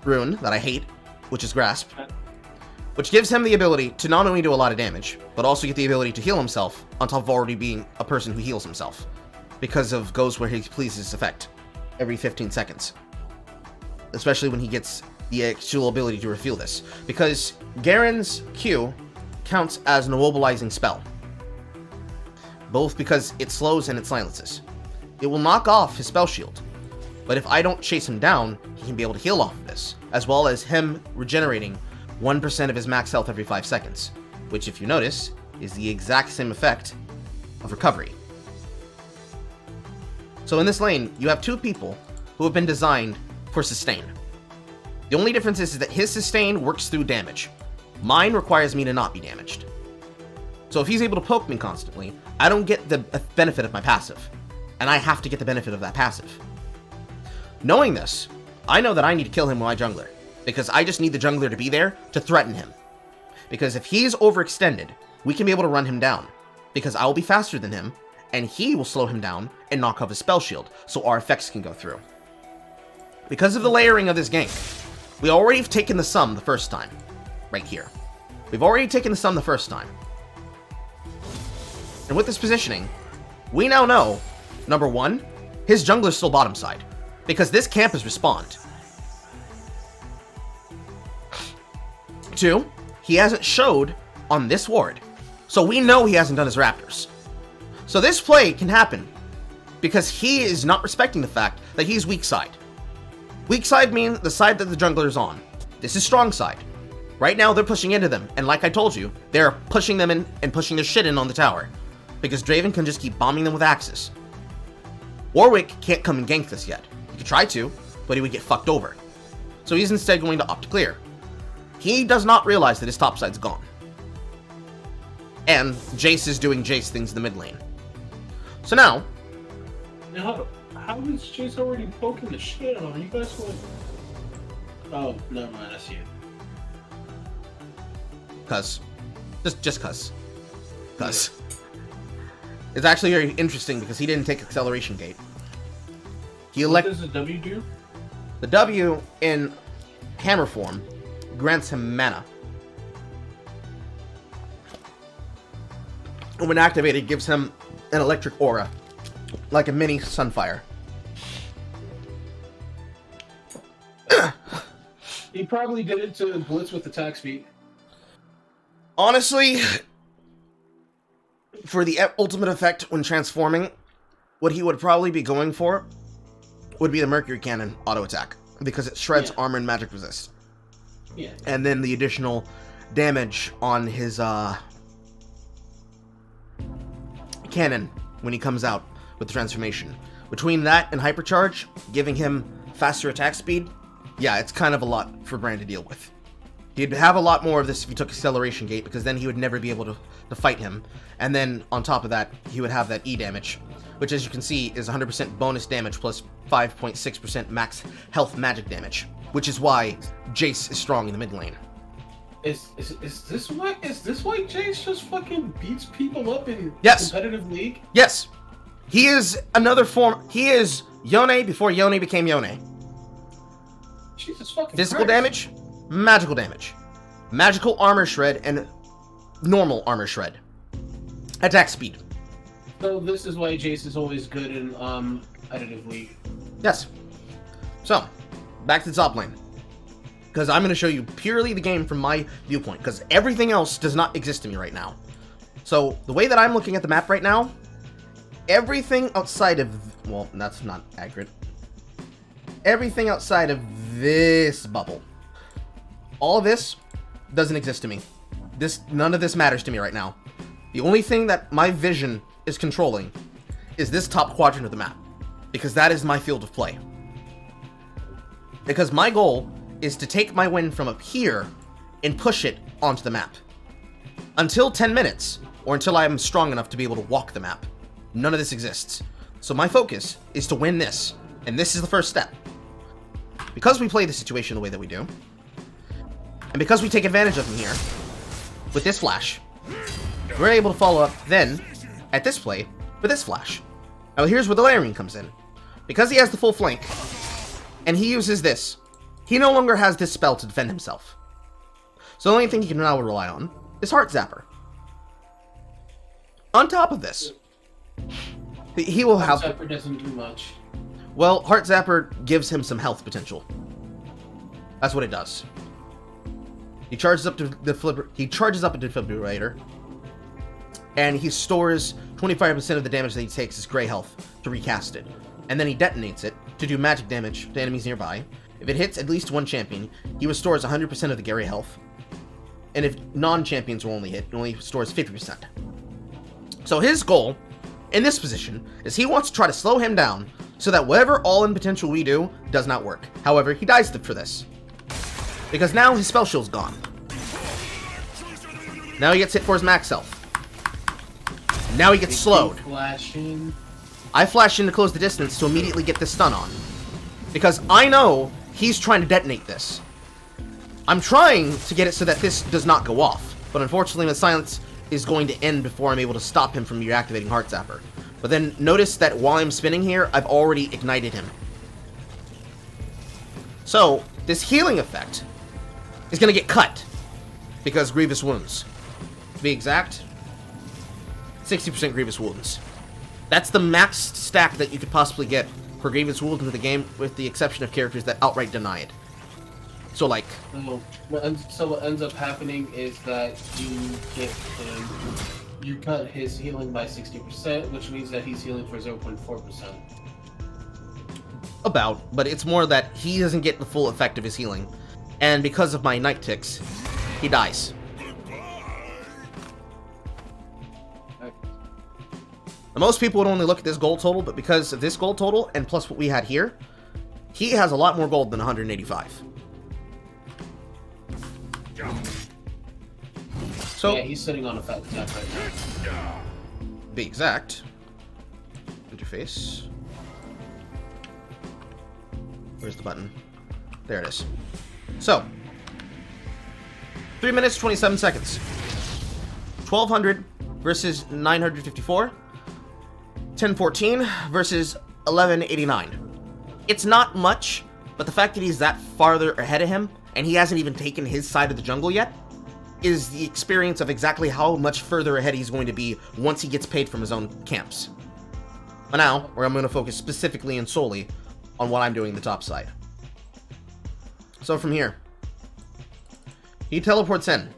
rune that I hate, which is Grasp, which gives him the ability to not only do a lot of damage, but also get the ability to heal himself, on top of already being a person who heals himself, because of goes where he pleases effect every 15 seconds. Especially when he gets the actual ability to reveal this, because Garen's Q counts as an immobilizing spell, both because it slows and it silences. It will knock off his spell shield, but if I don't chase him down, he can be able to heal off of this, as well as him regenerating 1% of his max health every 5 seconds, which, if you notice, is the exact same effect of recovery. So in this lane, you have two people who have been designed for sustain. The only difference is that his sustain works through damage. Mine requires me to not be damaged. So if he's able to poke me constantly, I don't get the benefit of my passive, and I have to get the benefit of that passive. Knowing this, I know that I need to kill him with my jungler, because I just need the jungler to be there to threaten him. Because if he's overextended, we can be able to run him down, because I will be faster than him, and he will slow him down and knock off his spell shield, so our effects can go through. Because of the layering of this gank, we already have taken the sum the first time, right here. We've already taken the sum the first time. And with this positioning, we now know, number one, his jungler's still bottom side, because this camp is respawned. 2, he hasn't showed on this ward, so we know he hasn't done his raptors. So this play can happen because he is not respecting the fact that he's weak side. Weak side means the side that the jungler is on. This is strong side. Right now they're pushing into them, and like I told you, they're pushing them in and pushing their shit in on the tower, because Draven can just keep bombing them with axes. Warwick can't come and gank this yet. He could try to, but he would get fucked over. So he's instead going to opt to clear. He does not realize that his top side's gone. And Jace is doing Jace things in the mid lane. So now, How is Jace already poking the shit on? You guys want? Oh, never mind. I see it. cuz. Just cuz. Cuz. It's actually very interesting because he didn't take acceleration gate. He What elect does the W do? the W in hammer form grants him mana. And when activated, it gives him an electric aura, like a mini Sunfire. He probably did it to blitz with attack speed. Honestly, for the ultimate effect when transforming, what he would probably be going for would be the Mercury Cannon auto attack, because it shreds Yeah. armor and magic resist. Yeah. And then the additional damage on his cannon when he comes out with the transformation. Between that and Hypercharge, giving him faster attack speed, yeah, it's kind of a lot for Bran to deal with. He'd have a lot more of this if he took Acceleration Gate, because then he would never be able to fight him. And then, on top of that, he would have that E damage, which, as you can see, is 100% bonus damage plus 5.6% max health magic damage, which is why Jace is strong in the mid lane. Is this why Jace just fucking beats people up in Yes. competitive league? Yes! He is another form. He is Yone before Yone became Yone. Jesus fucking Physical Christ. damage, magical damage. Magical armor shred and normal armor shred. Attack speed. So this is why Jace is always good in competitive league. Yes. So, back to the top lane. Because I'm going to show you purely the game from my viewpoint. Because everything else does not exist to me right now. So, the way that I'm looking at the map right now, everything outside of... Well, that's not accurate. Everything outside of this bubble. All of this doesn't exist to me. None of this matters to me right now. The only thing that my vision is controlling is this top quadrant of the map. Because that is my field of play. Because my goal is to take my win from up here and push it onto the map. Until 10 minutes, or until I am strong enough to be able to walk the map. None of this exists. So my focus is to win this, and this is the first step. Because we play the situation the way that we do, and because we take advantage of him here, with this flash, we're able to follow up then, at this play, with this flash. Now here's where the layering comes in. Because he has the full flank, and he uses this, he no longer has this spell to defend himself. So the only thing he can now rely on is Heart Zapper. On top of this, he will have... Zapper doesn't do much. Well, Heart Zapper gives him some health potential. That's what it does. He charges up to the defibrillator, and he stores 25% of the damage that he takes as gray health to recast it. And then he detonates it to do magic damage to enemies nearby. If it hits at least one champion, he restores 100% of the gray health. And if non-champions will only hit, he only stores 50%. So his goal in this position is he wants to try to slow him down so that whatever all-in potential we do does not work. However, he dies for this. Because now his spell shield's gone. Now he gets hit for his max health. Now he gets slowed. Flashing. I flash in to close the distance to immediately get this stun on. Because I know he's trying to detonate this. I'm trying to get it so that this does not go off. But unfortunately, the silence is going to end before I'm able to stop him from reactivating Heart Zapper. But then notice that while I'm spinning here, I've already ignited him. So, this healing effect is going to get cut. Because Grievous Wounds. To be exact, 60% Grievous Wounds. That's the maxed stack that you could possibly get for Grievous Wounds in the game, with the exception of characters that outright deny it. So, like... So what ends up happening is that you cut his healing by 60%, which means that he's healing for 0.4%. About, but it's more that he doesn't get the full effect of his healing. And because of my Night Ticks, he dies. Now, most people would only look at this gold total, but because of this gold total, and plus what we had here, he has a lot more gold than 185. So, yeah, he's sitting on a fat stack right now. Be exact. Interface. Where's the button? There it is. So, 3 minutes, 27 seconds. 1200 versus 954. 1014 versus 1189. It's not much, but the fact that he's that farther ahead of him, and he hasn't even taken his side of the jungle yet, is the experience of exactly how much further ahead he's going to be once he gets paid from his own camps. But now, where I'm going to focus specifically and solely on what I'm doing the top side. So from here, he teleports in.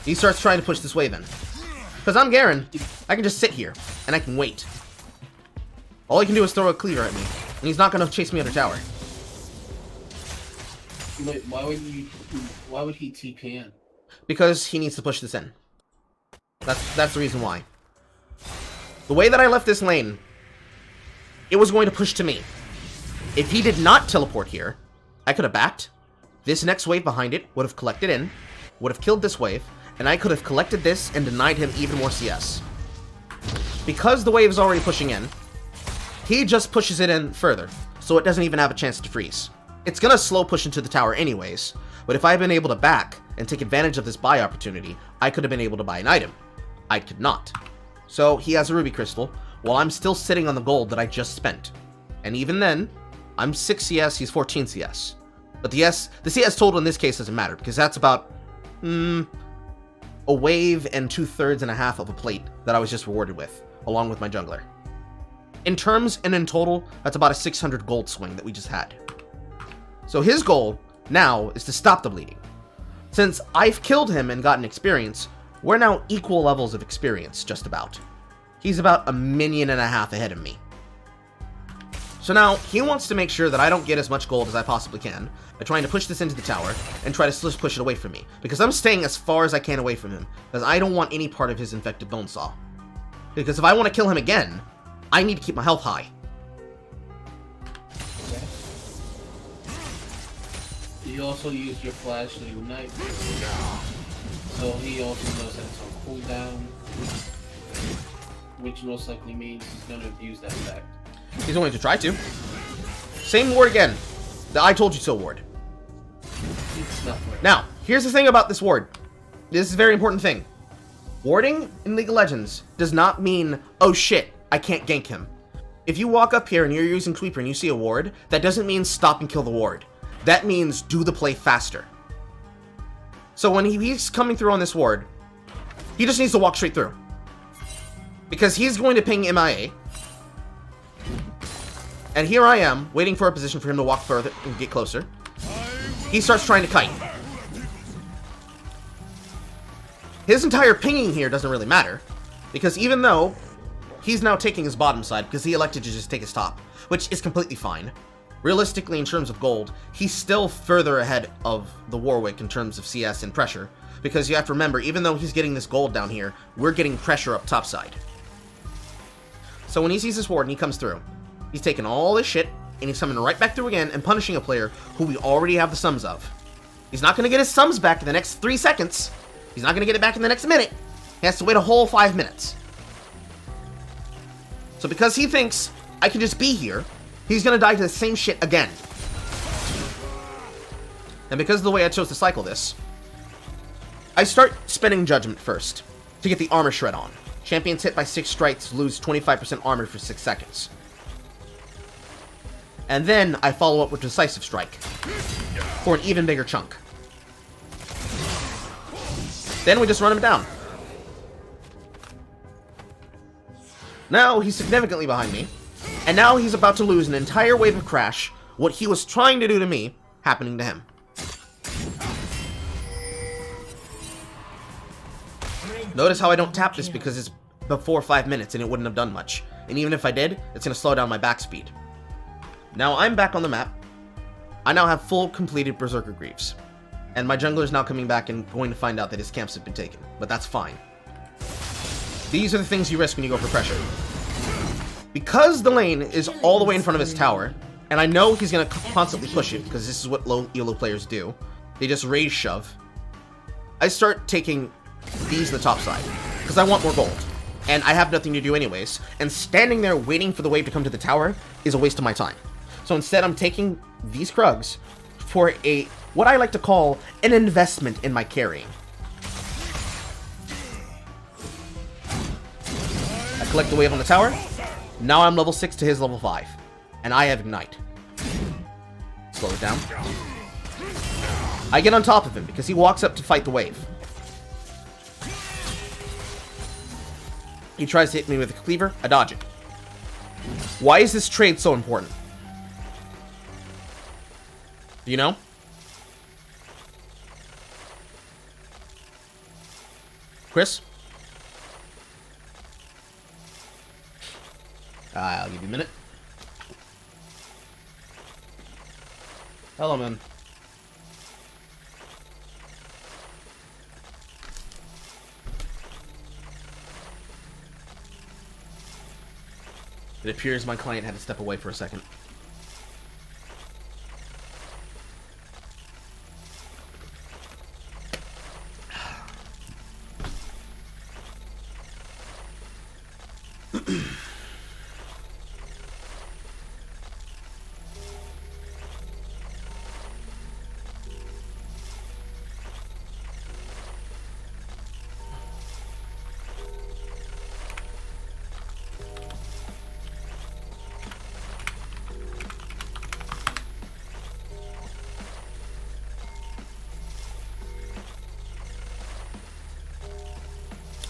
He starts trying to push this wave in. Because I'm Garen, I can just sit here and I can wait. All he can do is throw a cleaver at me, and he's not going to chase me under tower. Wait, why would he TP in? Because he needs to push this in. That's the reason why. The way that I left this lane, it was going to push to me. If he did not teleport here, I could have backed. This next wave behind it would have collected in, would have killed this wave, and I could have collected this and denied him even more CS. Because the wave is already pushing in, he just pushes it in further, so it doesn't even have a chance to freeze. It's gonna slow push into the tower anyways, but if I had been able to back and take advantage of this buy opportunity, I could have been able to buy an item. I could not. So he has a ruby crystal, while I'm still sitting on the gold that I just spent. And even then, I'm 6 CS, he's 14 CS. But the CS total in this case doesn't matter, because that's about a wave and 2/3 and a half of a plate that I was just rewarded with, along with my jungler. In terms and in total, that's about a 600 gold swing that we just had. So his goal now is to stop the bleeding. Since I've killed him and gotten experience, we're now equal levels of experience, just about. He's about 1.5 million ahead of me. So now, he wants to make sure that I don't get as much gold as I possibly can by trying to push this into the tower and try to push it away from me. Because I'm staying as far as I can away from him, because I don't want any part of his infected bone saw. Because if I want to kill him again, I need to keep my health high. Okay. You also used your flash to ignite. So he also knows that it's on cooldown. Which most likely means he's going to abuse that fact. He's going to try to. Same ward again. The I told you so ward. It's not worth it. Now, here's the thing about this ward. This is a very important thing. Warding in League of Legends does not mean, oh shit, I can't gank him. If you walk up here and you're using Tweeper and you see a ward, that doesn't mean stop and kill the ward. That means do the play faster. So when he's coming through on this ward, he just needs to walk straight through. Because he's going to ping MIA. And here I am, waiting for a position for him to walk further and get closer. He starts trying to kite. His entire pinging here doesn't really matter, because even though he's now taking his bottom side, because he elected to just take his top, which is completely fine. Realistically, in terms of gold, he's still further ahead of the Warwick in terms of CS and pressure, because you have to remember, even though he's getting this gold down here, we're getting pressure up top side. So when he sees this ward and he comes through, he's taking all this shit, and he's coming right back through again and punishing a player who we already have the sums of. He's not going to get his sums back in the next 3 seconds. He's not going to get it back in the next minute. He has to wait a whole 5 minutes. So because he thinks I can just be here, he's going to die to the same shit again. And because of the way I chose to cycle this, I start spending Judgment first to get the armor shred on. Champions hit by 6 strikes lose 25% armor for 6 seconds. And then I follow up with Decisive Strike for an even bigger chunk. Then we just run him down. Now he's significantly behind me, and now he's about to lose an entire wave of Crash, what he was trying to do to me, happening to him. Notice how I don't tap this because it's before 5 minutes and it wouldn't have done much. And even if I did, it's going to slow down my back speed. Now I'm back on the map. I now have full completed Berserker Greaves. And my jungler is now coming back and going to find out that his camps have been taken. But that's fine. These are the things you risk when you go for pressure. Because the lane is all the way in front of his tower, and I know he's going to constantly push it, because this is what low elo players do. They just raise shove. I start taking these to the top side, because I want more gold. And I have nothing to do anyways, and standing there waiting for the wave to come to the tower is a waste of my time. So instead I'm taking these Krugs for what I like to call an investment in my carrying. I collect the wave on the tower. Now I'm level 6 to his level 5. And I have Ignite. Slow it down. I get on top of him because he walks up to fight the wave. He tries to hit me with a cleaver. I dodge it. Why is this trade so important? Do you know? Chris? I'll give you a minute. Hello, man. It appears my client had to step away for a second.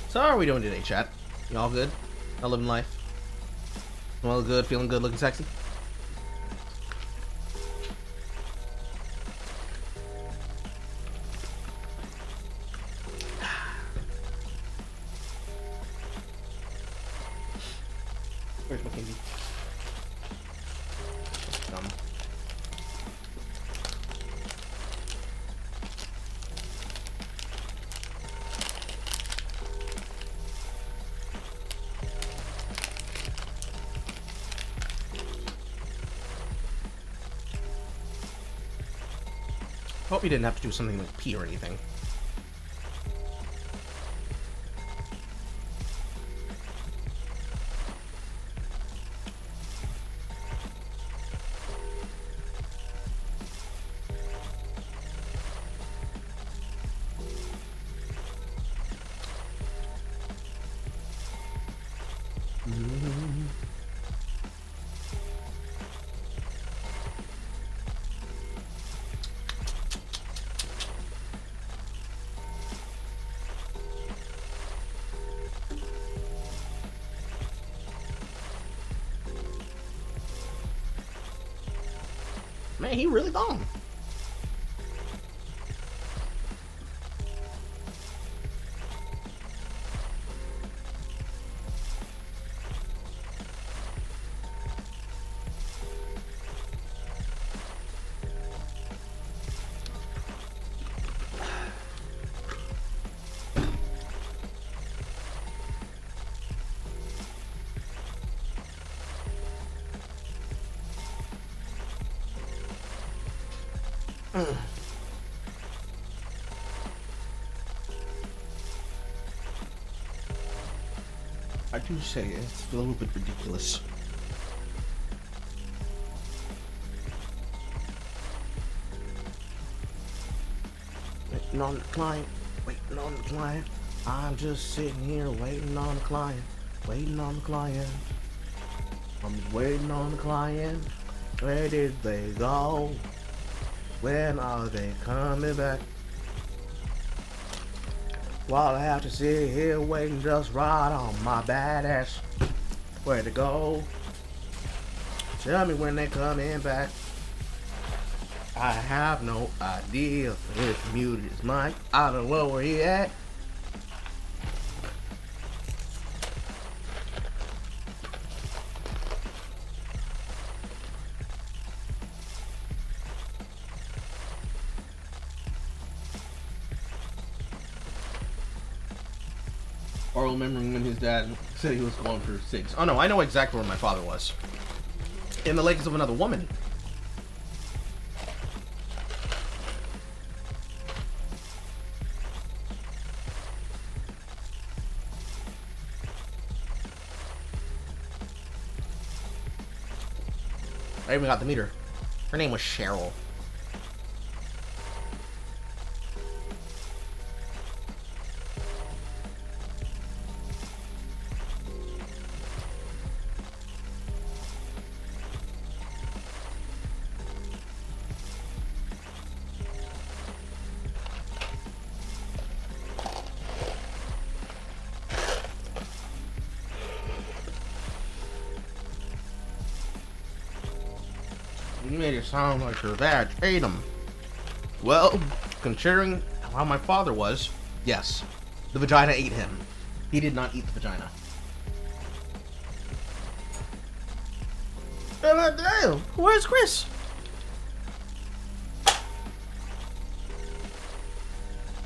So how are we doing today, chat? You all good? All living life? All good, feeling good, looking sexy? Where's my candy? Dumb. Hope you didn't have to do something like pee or anything. Man, he really gone. I do say it's a little bit ridiculous. Waiting on the client, waiting on the client. I'm just sitting here waiting on the client, waiting on the client. I'm just waiting on the client. Where did they go? When are they coming back? While I have to sit here waiting just right on my badass. Where to go? Tell me when they coming back. I have no idea if muted his mic. I don't know where he at. Or remembering when his dad said he was going for cigs. Oh no, I know exactly where my father was. In the legs of another woman. I even got to meet her. Her name was Cheryl. You made it sound like your dad ate him. Well, considering how my father was, yes, the vagina ate him. He did not eat the vagina. Damn, where's Chris?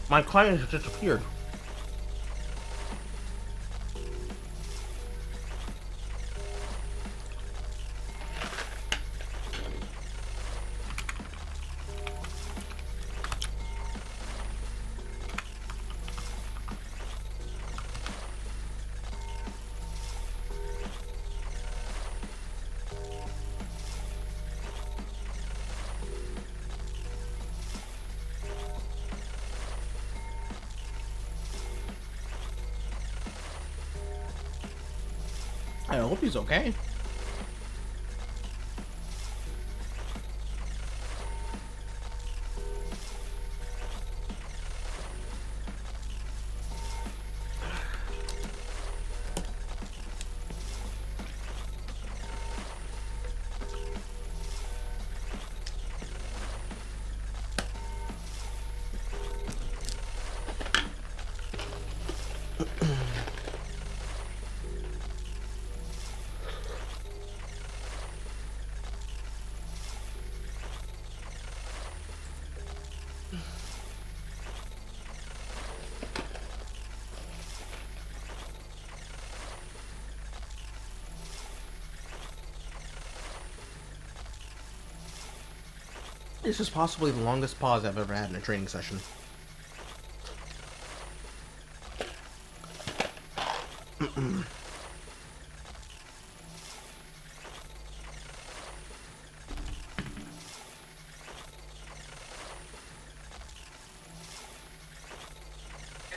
My client has disappeared. I hope he's okay. This is possibly the longest pause I've ever had in a training session. Hey,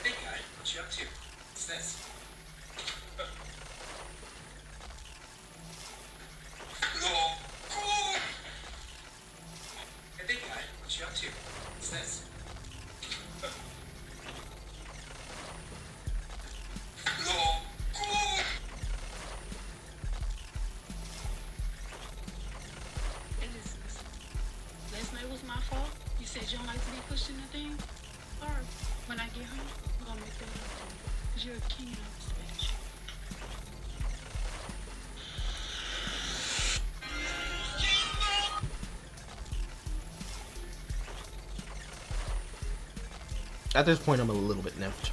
big guy, what you up to? What's this? Hey, big guy, what you up to? What's this? Hey, listen. Last night was my fault. You said you don't like to be pushed in the thing. Alright, when I get home, I'm gonna make that up to you. Cause you're a king and I respect you. At this point, I'm a little bit nipped.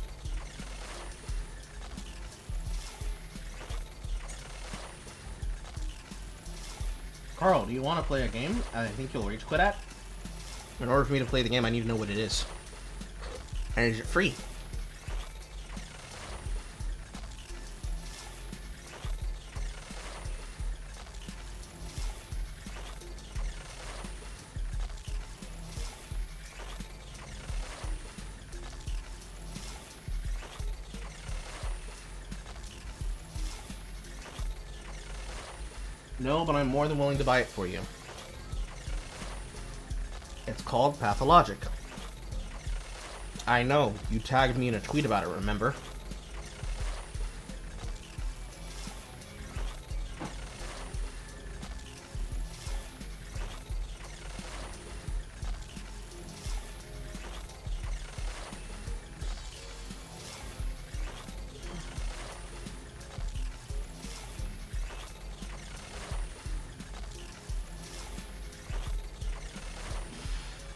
Carl, do you want to play a game I think you'll rage quit at? In order for me to play the game, I need to know what it is. And is it free? No, but I'm more than willing to buy it for you. It's called Pathologic. I know, you tagged me in a tweet about it, remember?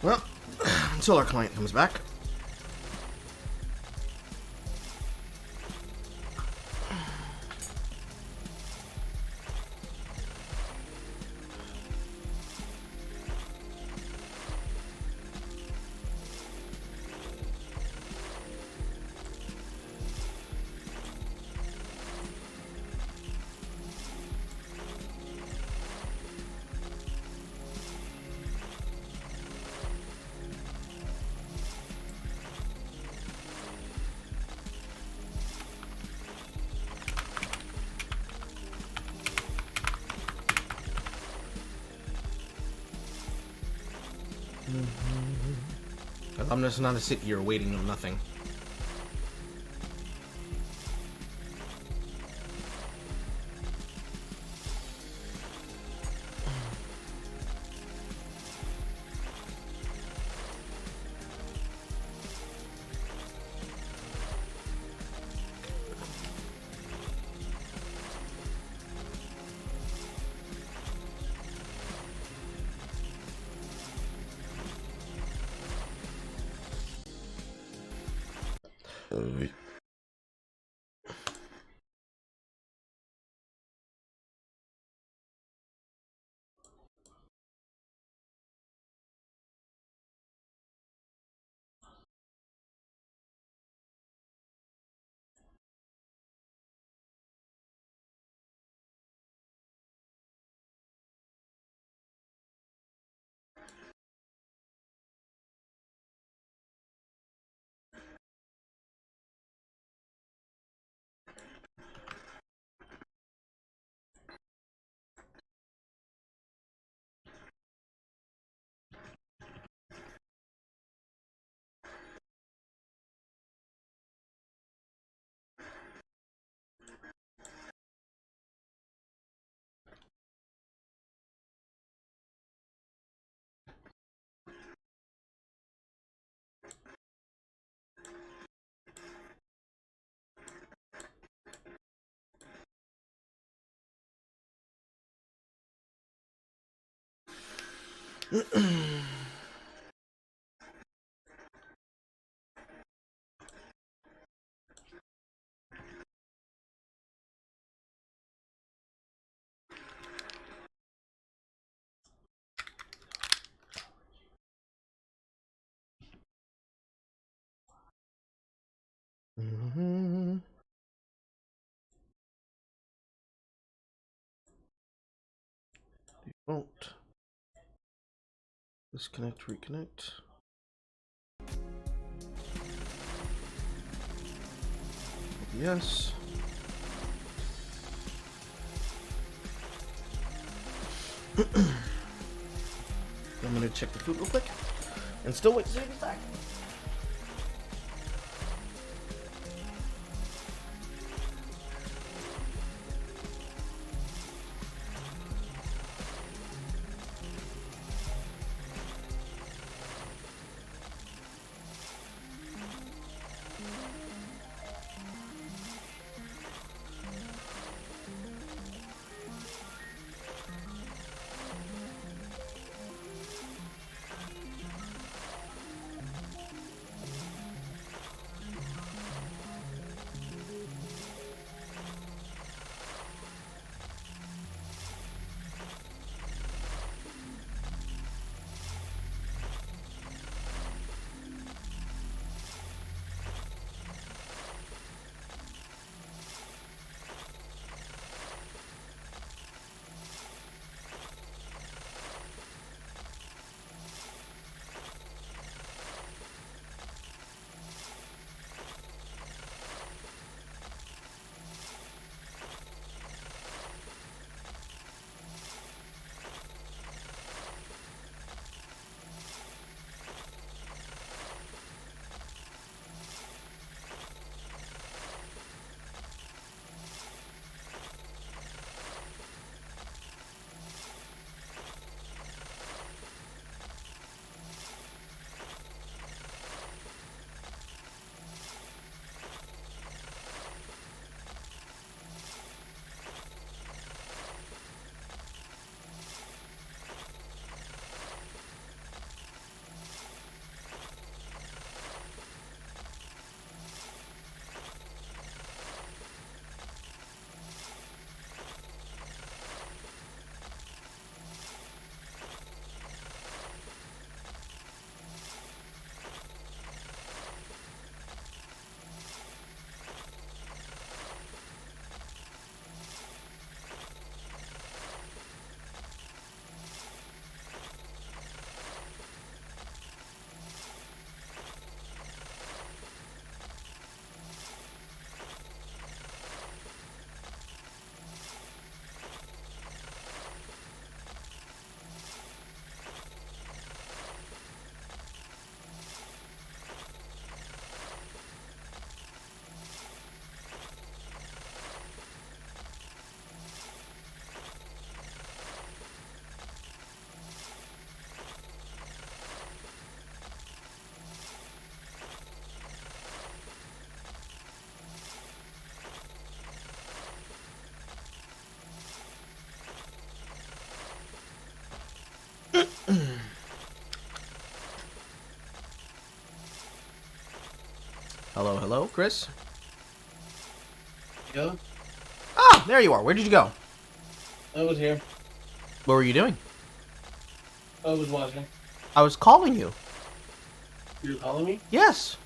Well, until our client comes back. Because I'm just not to sit here waiting on nothing. Mm-hmm. Default. Disconnect, reconnect. Yes. I'm gonna check the food real quick and still wait to see if he's back. Hello, hello, Chris. Yeah, Ah, there you are. Where did you go? I was here. What were you doing? I was watching. I was calling you. You were calling me? Yes.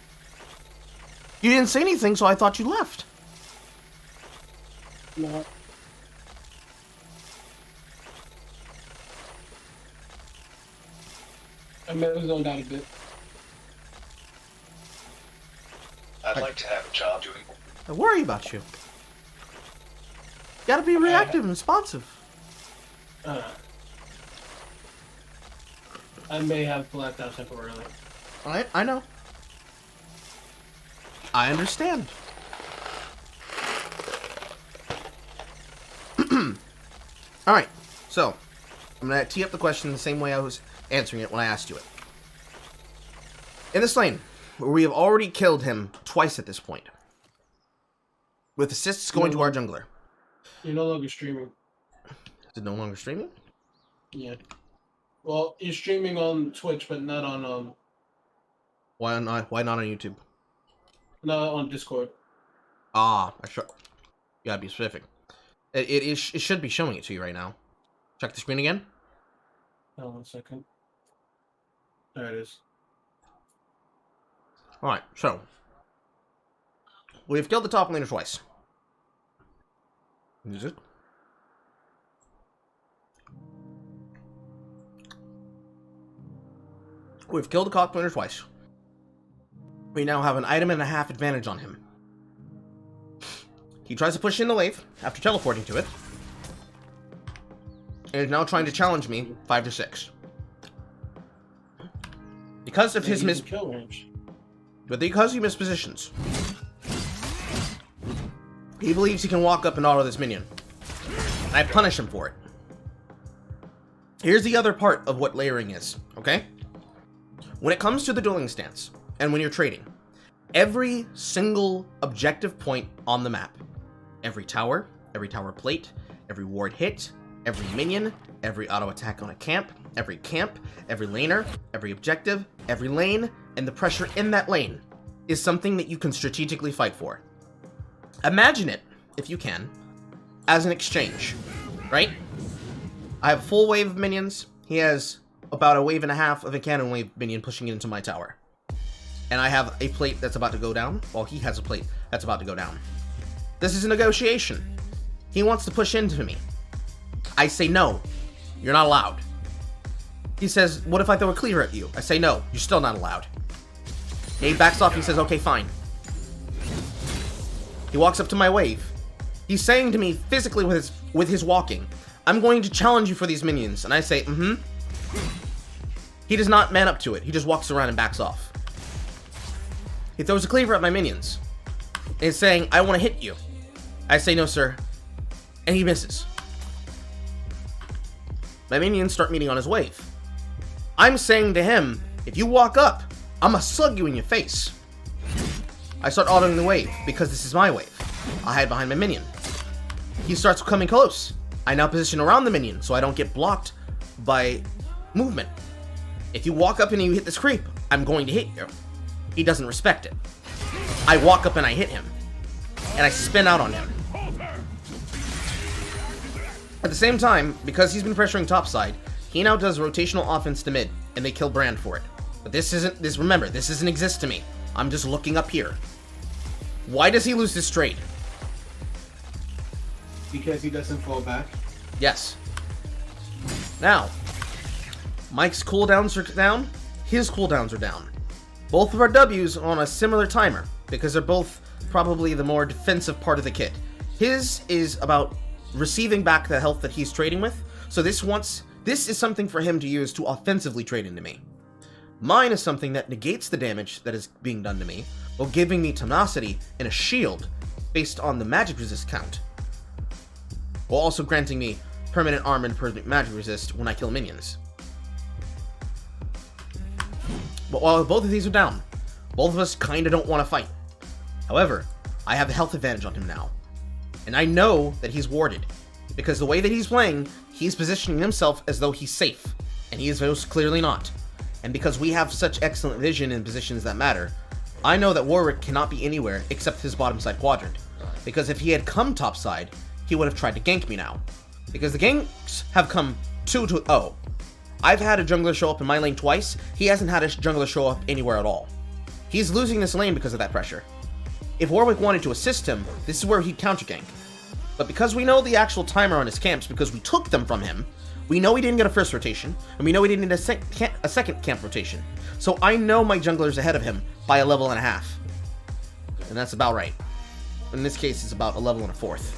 You didn't say anything, so I thought you left. No. I may have zoned out a bit. I'd like to have a job doing. I worry about you. You gotta be reactive and responsive. I may have blacked out temporarily. I know. I understand. Alright, so I'm gonna tee up the question the same way I was answering it when I asked you it. In this lane, where we have already killed him twice at this point, with assists going to our jungler. You're no longer streaming. Is it no longer streaming? Yeah. Well, you're streaming on Twitch, but not on Why not on YouTube? not on Discord. Ah, I sure. You gotta be specific. It should be showing it to you right now. Check the screen again. Hold on 1 second. There it is. Alright, so. We've killed the top laner twice. Is it? We've killed the top laner twice. We now have an item and a half advantage on him. He tries to push in the wave after teleporting to it. And is now trying to challenge me 5 to 6. Because of his kill range. But because he missed positions. He believes he can walk up and auto this minion. And I punish him for it. Here's the other part of what layering is, okay? When it comes to the dueling stance, and when you're trading, every single objective point on the map, every tower plate, every ward hit, every minion, every auto attack on a camp, every laner, every objective, every lane, and the pressure in that lane is something that you can strategically fight for. Imagine it, if you can, as an exchange, right? I have a full wave of minions. He has about a wave and a half of a cannon wave minion pushing into my tower. And I have a plate that's about to go down, while he has a plate that's about to go down. This is a negotiation. He wants to push into me. I say no, you're not allowed. He says, what if I throw a cleaver at you? I say no, you're still not allowed. He backs off, he says, okay, fine. He walks up to my wave. He's saying to me physically with his walking, I'm going to challenge you for these minions. And I say, He does not man up to it. He just walks around and backs off. He throws a cleaver at my minions. And he's saying, I want to hit you. I say, no, sir. And he misses. My minions start meeting on his wave. I'm saying to him, if you walk up, I'm gonna slug you in your face. I start autoing the wave, because this is my wave. I hide behind my minion. He starts coming close. I now position around the minion, so I don't get blocked by movement. If you walk up and you hit this creep, I'm going to hit you. He doesn't respect it. I walk up and I hit him. And I spin out on him. At the same time, because he's been pressuring topside, he now does rotational offense to mid, and they kill Brand for it. But remember, this doesn't exist to me. I'm just looking up here. Why does he lose this trade? Because he doesn't fall back? Yes. Now, Mike's cooldowns are down, his cooldowns are down. Both of our W's are on a similar timer, because they're both probably the more defensive part of the kit. His is about receiving back the health that he's trading with, so this is something for him to use to offensively trade into me. Mine is something that negates the damage that is being done to me, while giving me tenacity and a shield based on the magic resist count, while also granting me permanent armor and permanent magic resist when I kill minions. But while both of these are down, both of us kinda don't want to fight. However, I have the health advantage on him now. And I know that he's warded, because the way that he's playing, he's positioning himself as though he's safe, and he is most clearly not. And because we have such excellent vision in positions that matter, I know that Warwick cannot be anywhere except his bottom side quadrant. Because if he had come top side, he would have tried to gank me now. Because the ganks have come 2-0. I've had a jungler show up in my lane twice. He hasn't had a jungler show up anywhere at all. He's losing this lane because of that pressure. If Warwick wanted to assist him, this is where he'd counter gank. But because we know the actual timer on his camps, because we took them from him, we know he didn't get a first rotation, and we know he didn't get a second camp rotation. So I know my jungler's ahead of him by a level and a half. And that's about right. In this case, it's about a level and a fourth.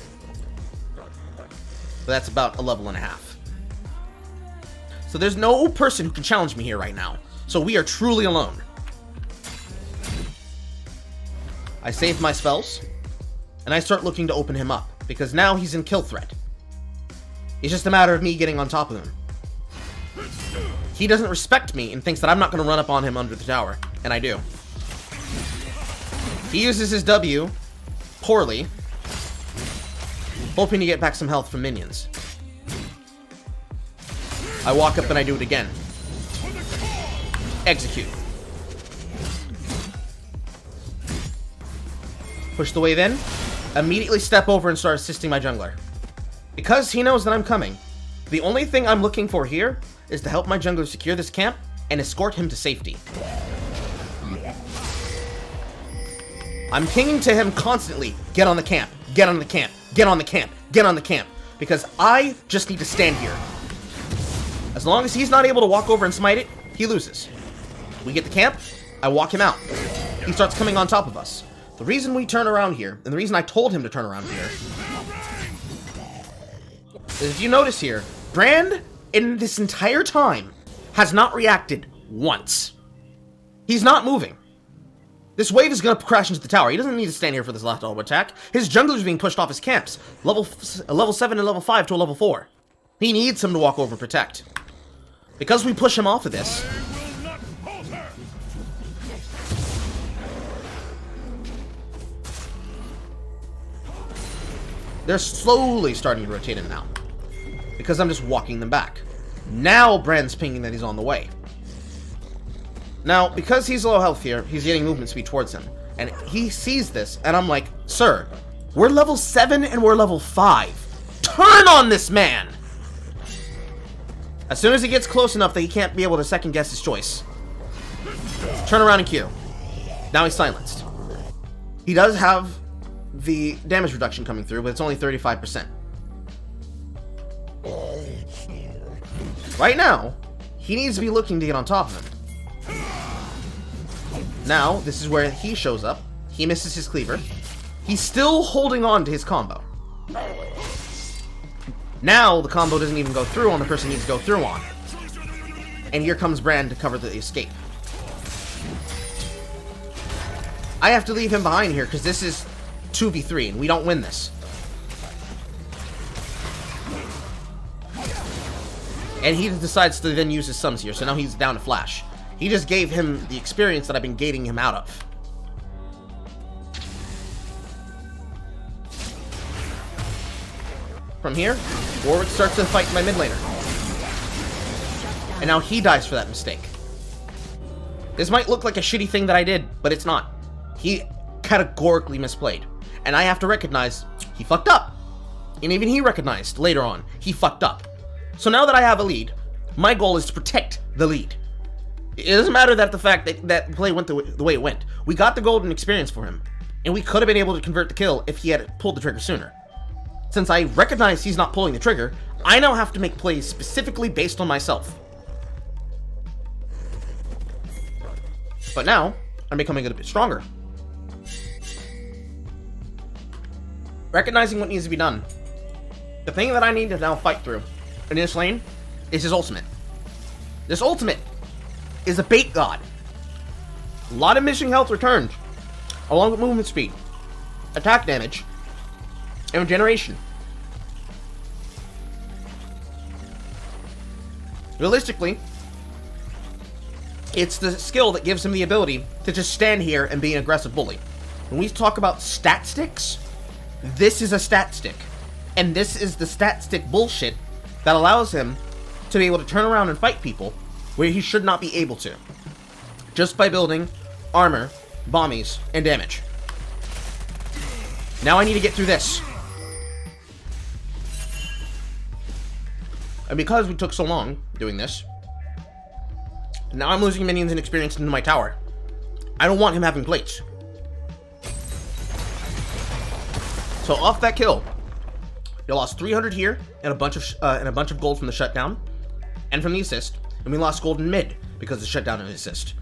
But that's about a level and a half. So there's no person who can challenge me here right now. So we are truly alone. I save my spells, and I start looking to open him up, because now he's in kill threat. It's just a matter of me getting on top of him. He doesn't respect me and thinks that I'm not going to run up on him under the tower, and I do. He uses his W poorly, hoping to get back some health from minions. I walk up and I do it again. Execute. Push the wave in. Immediately step over and start assisting my jungler. Because he knows that I'm coming, the only thing I'm looking for here is to help my jungler secure this camp and escort him to safety. I'm pinging to him constantly, get on the camp, get on the camp, get on the camp, get on the camp, because I just need to stand here. As long as he's not able to walk over and smite it, he loses. We get the camp, I walk him out. He starts coming on top of us. The reason we turn around here, and the reason I told him to turn around here, is if you notice here, Brand, in this entire time, has not reacted once. He's not moving. This wave is going to crash into the tower. He doesn't need to stand here for this last auto attack. His jungler is being pushed off his camps. Level 7 and level 5 to a level 4. He needs him to walk over and protect. Because we push him off of this, they're slowly starting to rotate him now. Because I'm just walking them back. Now Brand's pinging that he's on the way. Now, because he's low health here, he's getting movement speed towards him. And he sees this, and I'm like, sir, we're level 7 and we're level 5. Turn on this man! As soon as he gets close enough that he can't be able to second guess his choice, turn around and Q. Now he's silenced. He does have the damage reduction coming through, but it's only 35%. Right now, he needs to be looking to get on top of him. Now, this is where he shows up. He misses his cleaver. He's still holding on to his combo. Now, the combo doesn't even go through on the person he needs to go through on. And here comes Brand to cover the escape. I have to leave him behind here because this is 2v3 and we don't win this. And he decides to then use his sums here, so now he's down to flash. He just gave him the experience that I've been gating him out of. From here, Warwick starts to fight my mid laner. And now he dies for that mistake. This might look like a shitty thing that I did, but it's not. He categorically misplayed. And I have to recognize he fucked up. And even he recognized later on he fucked up. So now that I have a lead, my goal is to protect the lead. It doesn't matter that the fact that play went the way it went. We got the golden experience for him. And we could have been able to convert the kill if he had pulled the trigger sooner. Since I recognize he's not pulling the trigger, I now have to make plays specifically based on myself. But now, I'm becoming a bit stronger. Recognizing what needs to be done. The thing that I need to now fight through in this lane is his ultimate. This ultimate is a bait god. A lot of missing health returned, along with movement speed, attack damage, and regeneration. Realistically, it's the skill that gives him the ability to just stand here and be an aggressive bully. When we talk about stat sticks, this is a stat stick. And this is the stat stick bullshit that allows him to be able to turn around and fight people where he should not be able to. Just by building armor bombies, and damage. Now I need to get through this. And because we took so long doing this, now I'm losing minions and experience into my tower. I don't want him having plates. So off that kill, you lost 300 here and a bunch of gold from the shutdown and from the assist, and we lost gold in mid because of the shutdown and assist.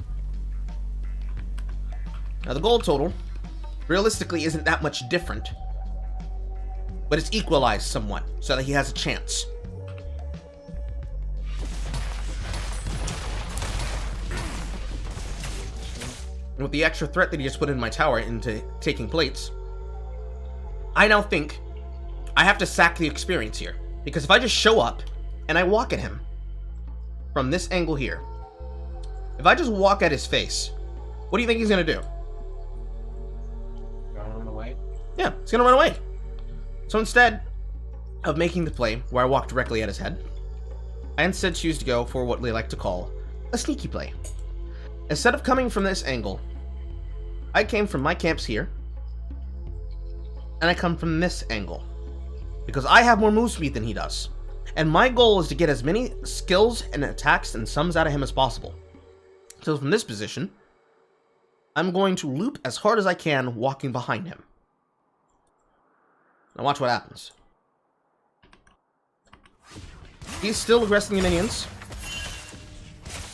Now the gold total realistically isn't that much different, but it's equalized somewhat so that he has a chance. And with the extra threat that he just put in my tower into taking plates, I now think I have to sack the experience here. Because if I just show up and I walk at him from this angle here, if I just walk at his face, what do you think he's going to do? Run away? Yeah, he's going to run away. So instead of making the play where I walk directly at his head, I instead choose to go for what they like to call a sneaky play. Instead of coming from this angle, I came from my camps here, and I come from this angle, because I have more move speed than he does, and my goal is to get as many skills and attacks and sums out of him as possible. So from this position, I'm going to loop as hard as I can, walking behind him. Now watch what happens. He's still aggressing the minions,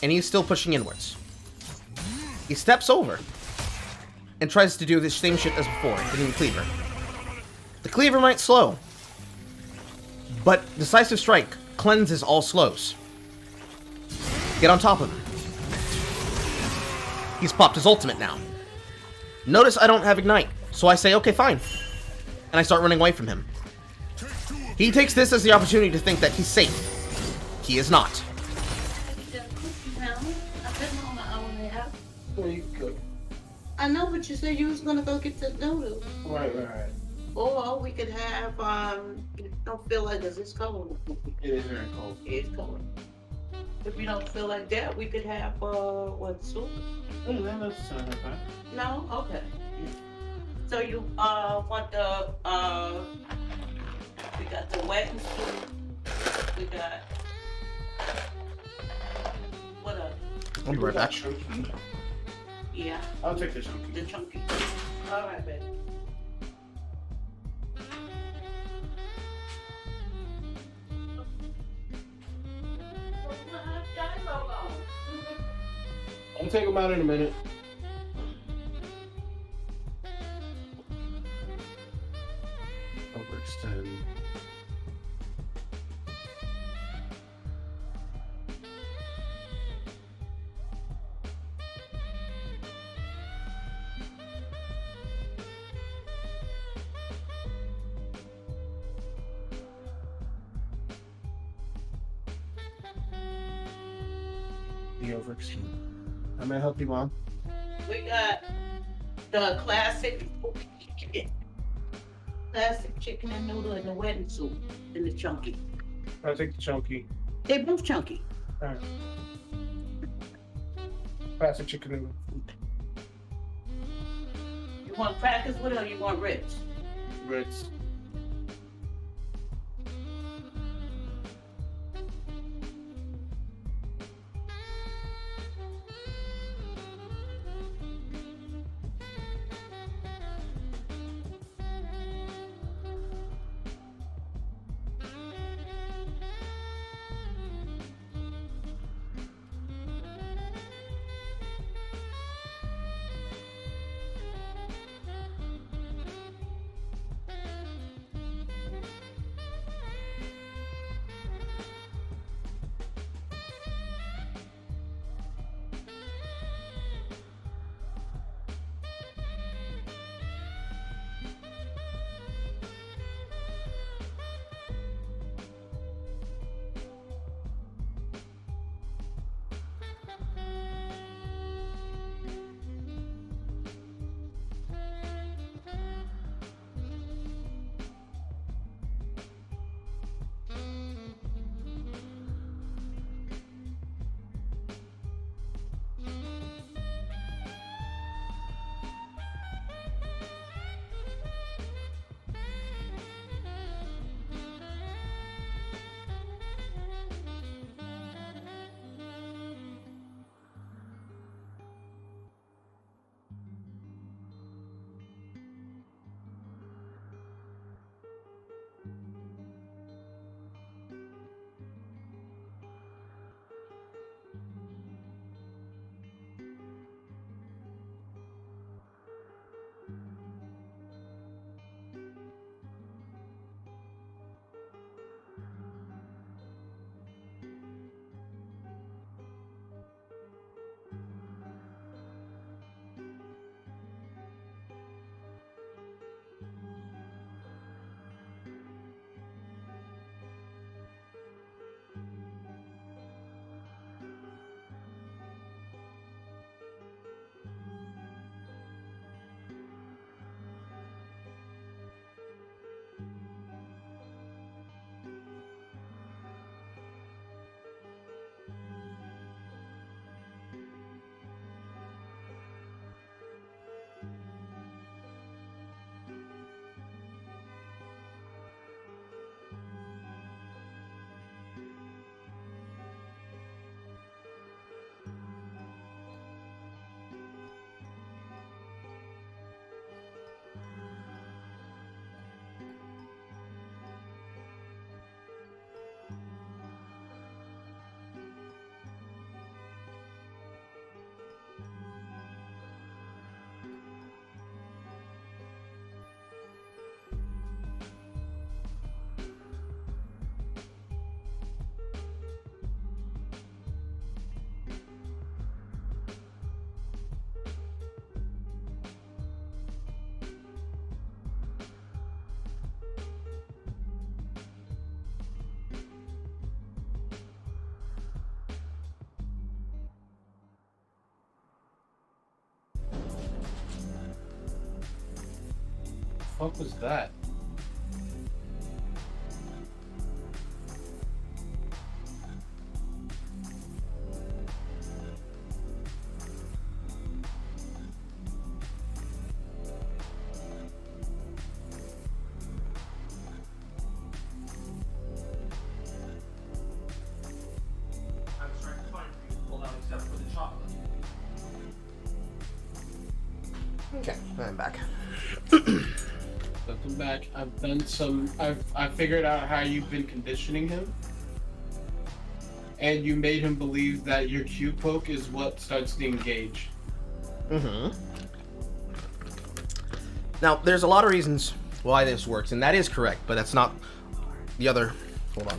and he's still pushing inwards. He steps over and tries to do the same shit as before, hitting the cleaver. The cleaver might slow, but Decisive Strike cleanses all slows. Get on top of him. He's popped his ultimate now. Notice I don't have Ignite, so I say, okay, fine. And I start running away from him. He takes this as the opportunity to think that he's safe. He is not. I know, but you said you was gonna go get the noodles. Right. Or we could have, don't feel like it's cold. It is very cold. It's cold. If you don't feel like that, we could have, soup? Oh, that doesn't sound like that. No? Okay. So you, want the, we got the wet and soup. We got, what else? I'll be right back. Chunky. Yeah, I'll take the chunky. the chunky. All right, baby. I'll take him out in a minute. Overextend. The overextend. How may I help you, Mom? We got the classic chicken and noodle and the wedding soup and the chunky. I'll take the chunky. They both chunky. Alright. Classic chicken and You want crackers with it or you want ribs? Ritz. fuck was that? I was trying to find for you, pulled out except for the chocolate. Okay, I'm back. Welcome back. I've done some. I figured out how you've been conditioning him, and you made him believe that your Q poke is what starts the engage. Mm-hmm. Now, there's a lot of reasons why this works, and that is correct, but that's not the other. Hold on.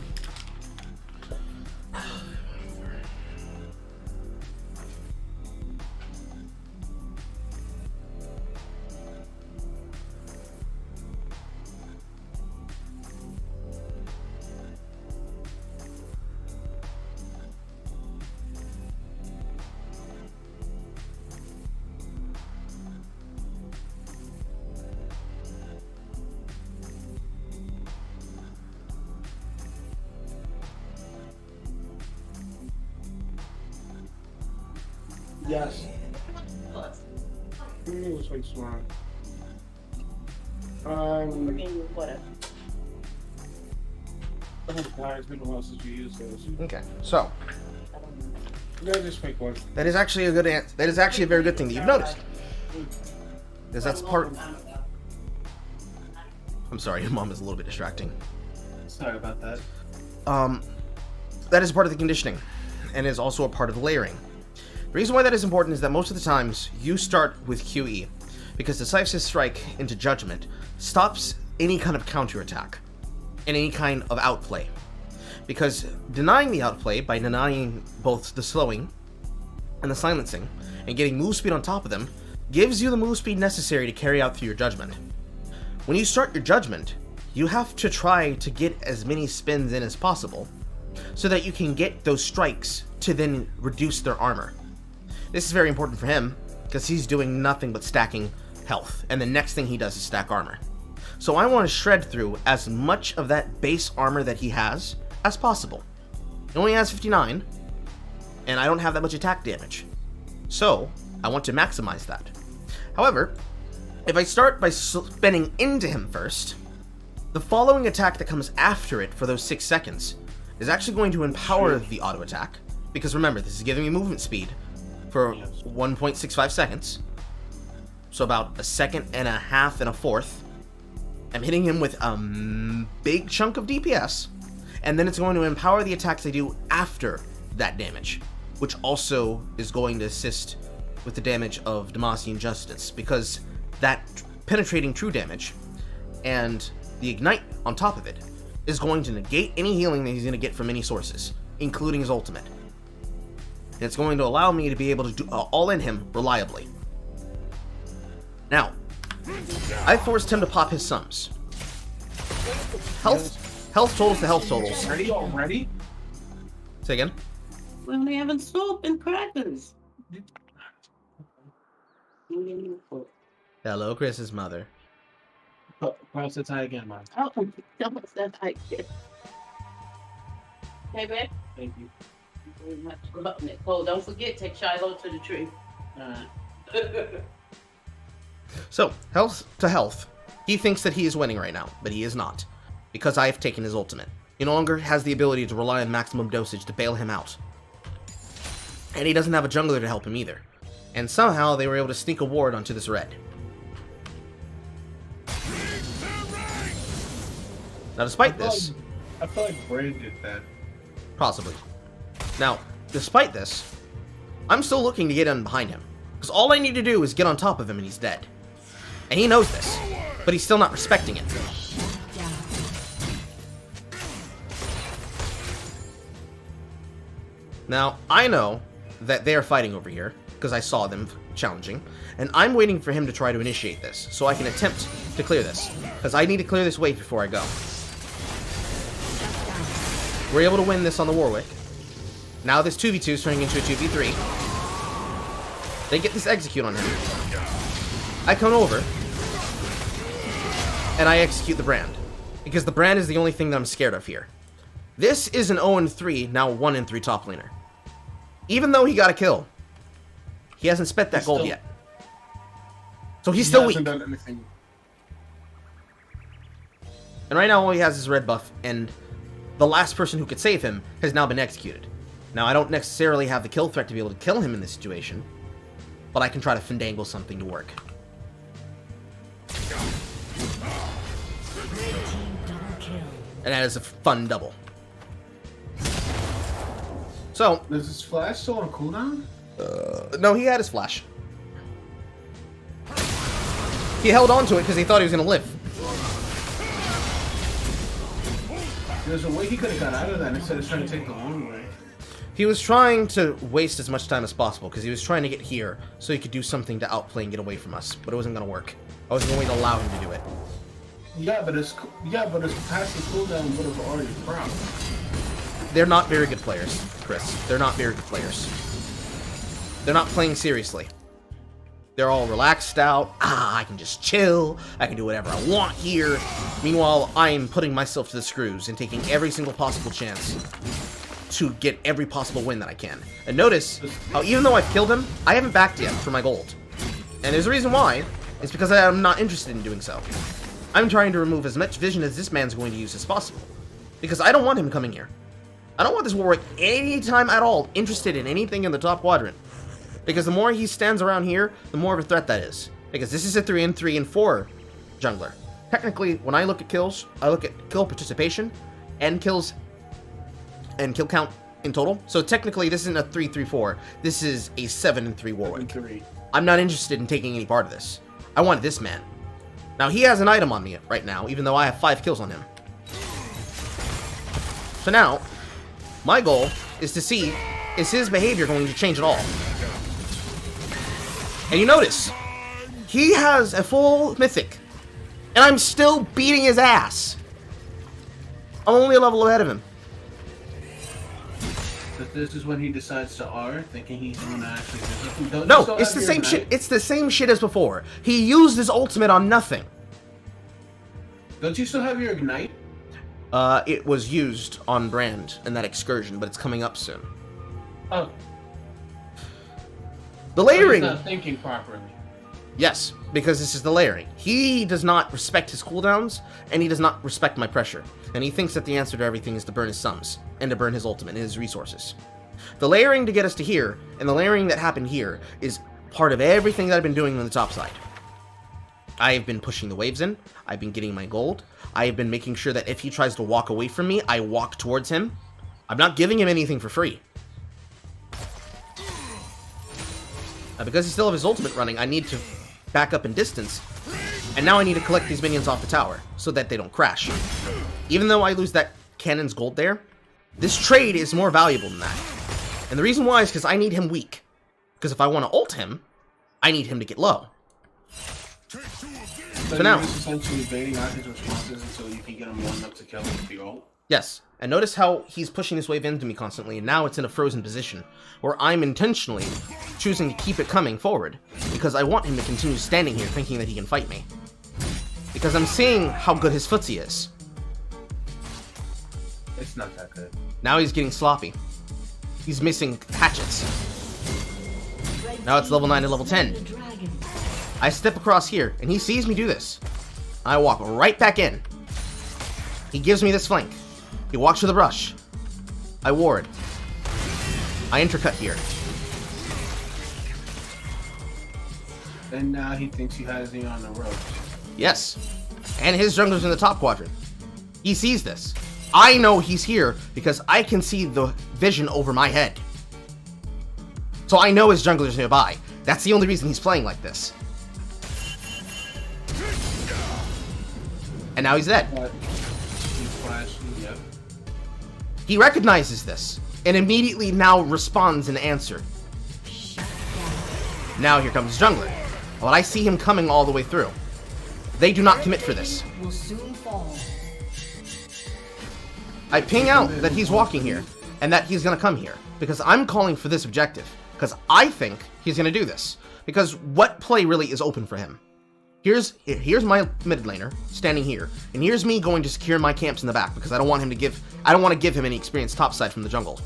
Yes. It was like smart. Whatever. Oh god, it's been a while since you used those. Okay, so You gotta just make one. that is actually a good answer. That is actually a very good thing that you've noticed, because that's part. I'm sorry, your mom is a little bit distracting. Sorry about that. That is part of the conditioning, and is also a part of the layering. The reason why that is important is that most of the times you start with QE, because Decisive Strike into Judgment stops any kind of counterattack and any kind of outplay. Because denying the outplay by denying both the slowing and the silencing and getting move speed on top of them gives you the move speed necessary to carry out through your Judgment. When you start your Judgment, you have to try to get as many spins in as possible so that you can get those strikes to then reduce their armor. This is very important for him because he's doing nothing but stacking health, and the next thing he does is stack armor. So I want to shred through as much of that base armor that he has as possible. He only has 59, and I don't have that much attack damage. So I want to maximize that. However, if I start by spinning into him first, the following attack that comes after it for those 6 seconds is actually going to empower the auto attack, because remember, this is giving me movement speed for 1.65 seconds, so about a second and a half and a fourth. I'm hitting him with a big chunk of DPS, and then it's going to empower the attacks I do after that damage, which also is going to assist with the damage of Demacian Justice, because that penetrating true damage and the ignite on top of it is going to negate any healing that he's going to get from any sources, including his ultimate. And it's going to allow me to be able to do all in him reliably. Now, I forced him to pop his sums. Health totals to health totals. Ready already? Say again? We only having soap and crackers. Hello, Chris's mother. Perhaps that's high again, man. Oh, what's that I get? Hey, babe. Thank you. We have to go up next. Oh, don't forget, take Shiloh to the tree. So, health to health. He thinks that he is winning right now, but he is not, because I have taken his ultimate. He no longer has the ability to rely on maximum dosage to bail him out. And he doesn't have a jungler to help him either. And somehow they were able to sneak a ward onto this red. Now, despite this... I feel like Brand did that. Possibly. Now, despite this, I'm still looking to get in behind him, because all I need to do is get on top of him and he's dead. And he knows this, but he's still not respecting it. Now, I know that they are fighting over here, because I saw them challenging, and I'm waiting for him to try to initiate this, so I can attempt to clear this, because I need to clear this wave before I go. We're able to win this on the Warwick. Now this 2v2 is turning into a 2v3. They get this execute on him. I come over. and I execute the brand. Because the brand is the only thing that I'm scared of here. This is an 0-3, now 1-3 top laner. Even though he got a kill, he hasn't spent that gold yet. So he's still weak. He hasn't done anything. And right now all he has is red buff, and the last person who could save him has now been executed. Now I don't necessarily have the kill threat to be able to kill him in this situation, but I can try to finagle something to work. And that is a fun double. So, Does his flash still on cooldown? no, he had his flash. He held on to it because he thought he was going to live. There's a way he could have got out of that instead of trying to take the long way. He was trying to waste as much time as possible because he was trying to get here so he could do something to outplay and get away from us, but it wasn't going to work. I wasn't going to allow him to do it. Yeah, but his passive cooldown would have already cropped. They're not very good players, Chris. They're not very good players. They're not playing seriously. They're all relaxed out. I can just chill. I can do whatever I want here. Meanwhile, I'm putting myself to the screws and taking every single possible chance to get every possible win that I can. And notice how even though I've killed him, I haven't backed yet for my gold. And there's a reason why. It's because I am not interested in doing so. I'm trying to remove as much vision as this man's going to use as possible. Because I don't want him coming here. I don't want this Warwick anytime at all interested in anything in the top quadrant. Because the more he stands around here, the more of a threat that is. Because this is a 3-3 and 4 jungler. Technically, when I look at kills, I look at kill participation and kills and kill count in total. So technically, this isn't a 3-3-4. This is a 7-3 Warwick. I'm not interested in taking any part of this. I want this man. Now, he has an item on me right now, even though I have 5 kills on him. So now, my goal is to see, is his behavior going to change at all? And you notice, he has a full mythic, and I'm still beating his ass. I'm only a level ahead of him. But this is when he decides to R, thinking he's going to actually do something. No, it's the same shit. It's the same shit as before. He used his ultimate on nothing. Don't you still have your ignite? It was used on brand in that excursion, but it's coming up soon. Oh. The layering. He's not thinking properly. Yes, because this is the layering. He does not respect his cooldowns, and he does not respect my pressure. And he thinks that the answer to everything is to burn his sums, and to burn his ultimate and his resources. The layering to get us to here, and the layering that happened here, is part of everything that I've been doing on the top side. I've been pushing the waves in, I've been getting my gold, I've been making sure that if he tries to walk away from me, I walk towards him. I'm not giving him anything for free. Because he still has his ultimate running, I need to back up in distance, and now I need to collect these minions off the tower, so that they don't crash. Even though I lose that cannon's gold there, this trade is more valuable than that. And the reason why is because I need him weak. Because if I want to ult him, I need him to get low. So now, you're essentially baiting out his responses until you can get him warmed up to kill him with your ult. yes, and notice how he's pushing this wave into me constantly, and now it's in a frozen position, where I'm intentionally choosing to keep it coming forward, because I want him to continue standing here thinking that he can fight me. Because I'm seeing how good his footsie is. It's not that good. Now he's getting sloppy. He's missing hatchets. Now it's level 9 to level 10. I step across here, and he sees me do this. I walk right back in. He gives me this flank. He walks with a brush. I ward. I intercut here. And now he thinks he has you on the ropes. Yes. And his jungler's in the top quadrant. He sees this. I know he's here because I can see the vision over my head. So I know his jungler's nearby. That's the only reason he's playing like this. And now he's dead. He's flashing, yep. He recognizes this and immediately now responds in answer. Now here comes his jungler. But I see him coming all the way through. They do not commit for this. Will soon fall. I ping out that he's walking here and that he's going to come here because I'm calling for this objective because I think he's going to do this because what play really is open for him? Here's my mid laner standing here, and here's me going to secure my camps in the back because I don't want to give him any experience topside from the jungle.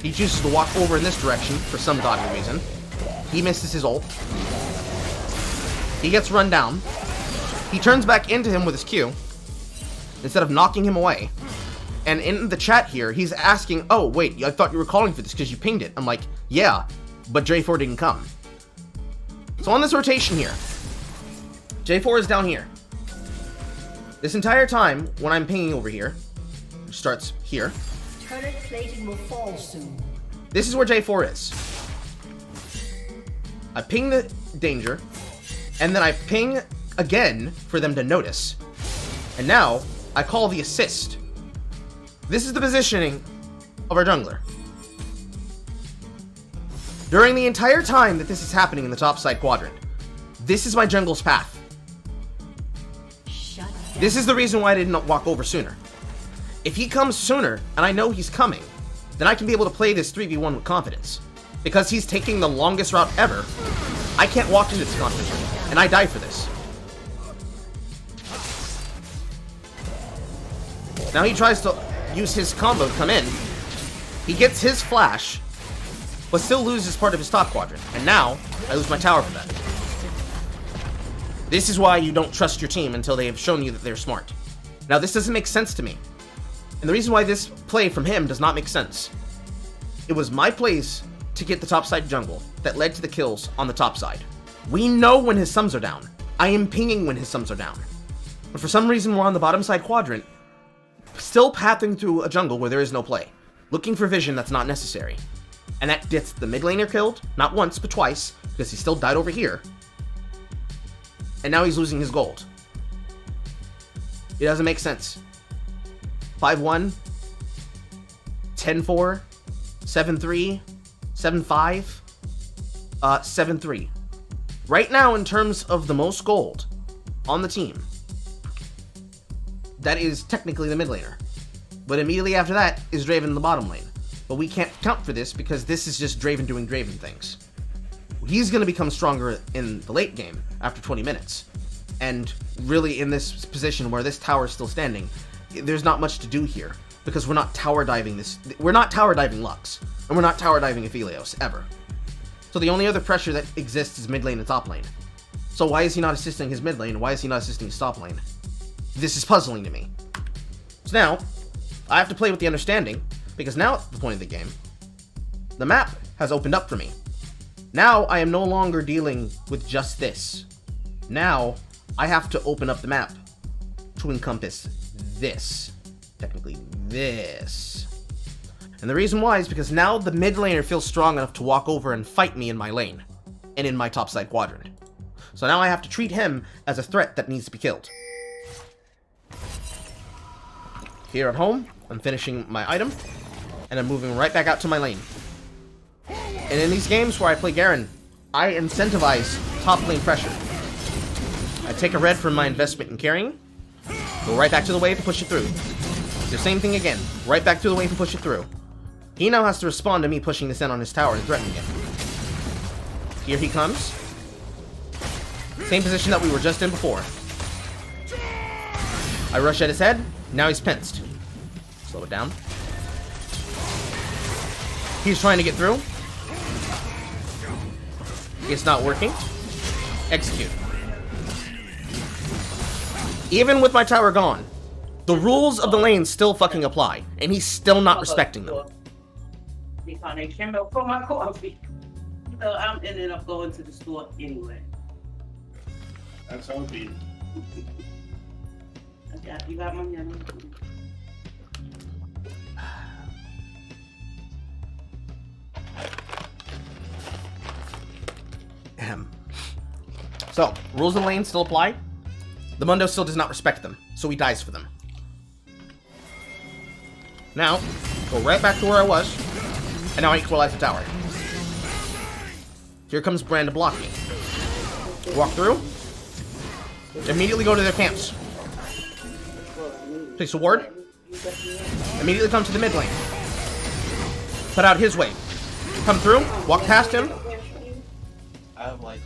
He chooses to walk over in this direction for some godly reason. He misses his ult. He gets run down. He turns back into him with his Q instead of knocking him away. And in the chat here, he's asking, oh, wait, I thought you were calling for this because you pinged it. I'm like, yeah, but J4 didn't come. So on this rotation here, J4 is down here. This entire time, when I'm pinging over here, which starts here, Turret plating will fall soon. this is where J4 is. I ping the danger, and then I ping again for them to notice. And now, I call the assist. This is the positioning of our jungler. During the entire time that this is happening in the top side quadrant, this is my jungle's path. Shut down. This is the reason why I didn't walk over sooner. If he comes sooner, and I know he's coming, then I can be able to play this 3v1 with confidence. Because he's taking the longest route ever, I can't walk into this confidence, and I die for this. Now he tries to use his combo to come in. He gets his flash, but still loses part of his top quadrant. And now, I lose my tower for that. This is why you don't trust your team until they have shown you that they're smart. Now this doesn't make sense to me. And the reason why this play from him does not make sense. It was my plays to get the top side jungle that led to the kills on the top side. We know when his sums are down. I am pinging when his sums are down. But for some reason we're on the bottom side quadrant, still pathing through a jungle where there is no play. Looking for vision that's not necessary. And that gets the mid laner killed, not once, but twice, because he still died over here. And now he's losing his gold. It doesn't make sense. 5-1, 10-4, 7-3, 7-5, 7-3. Right now, in terms of the most gold on the team, that is technically the mid laner. But immediately after that is Draven in the bottom lane. But we can't count for this because this is just Draven doing Draven things. He's going to become stronger in the late game after 20 minutes. And really in this position where this tower is still standing, there's not much to do here. Because we're not tower diving this. We're not tower diving Lux. And we're not tower diving Aphelios, ever. So the only other pressure that exists is mid lane and top lane. So why is he not assisting his mid lane? Why is he not assisting his top lane? This is puzzling to me. So now, I have to play with the understanding, because now at the point of the game, the map has opened up for me. Now I am no longer dealing with just this. Now, I have to open up the map to encompass this. Technically, this. And the reason why is because now the mid laner feels strong enough to walk over and fight me in my lane, and in my topside quadrant. So now I have to treat him as a threat that needs to be killed. Here at home, I'm finishing my item, and I'm moving right back out to my lane. And in these games where I play Garen, I incentivize top lane pressure. I take a red from my investment in carrying, go right back to the wave and push it through. The same thing again, right back to the wave and push it through. He now has to respond to me pushing this in on his tower and threatening it. Here he comes. Same position that we were just in before. I rush at his head. Now he's pinched. Slow it down. He's trying to get through. It's not working. Execute. Even with my tower gone, the rules of the lane still fucking apply, and he's still not respecting them. Because they came out for my coffee. So I'm ending up going to the store anyway. That's how it be. You got money on me. So, rules of the lane still apply. The Mundo still does not respect them, so he dies for them. Now, go right back to where I was, and now I equalize the tower. Here comes Brand to block me. Walk through. Immediately go to their camps. Place a ward. Immediately come to the mid lane. Put out his wave. Come through, walk past him, I have like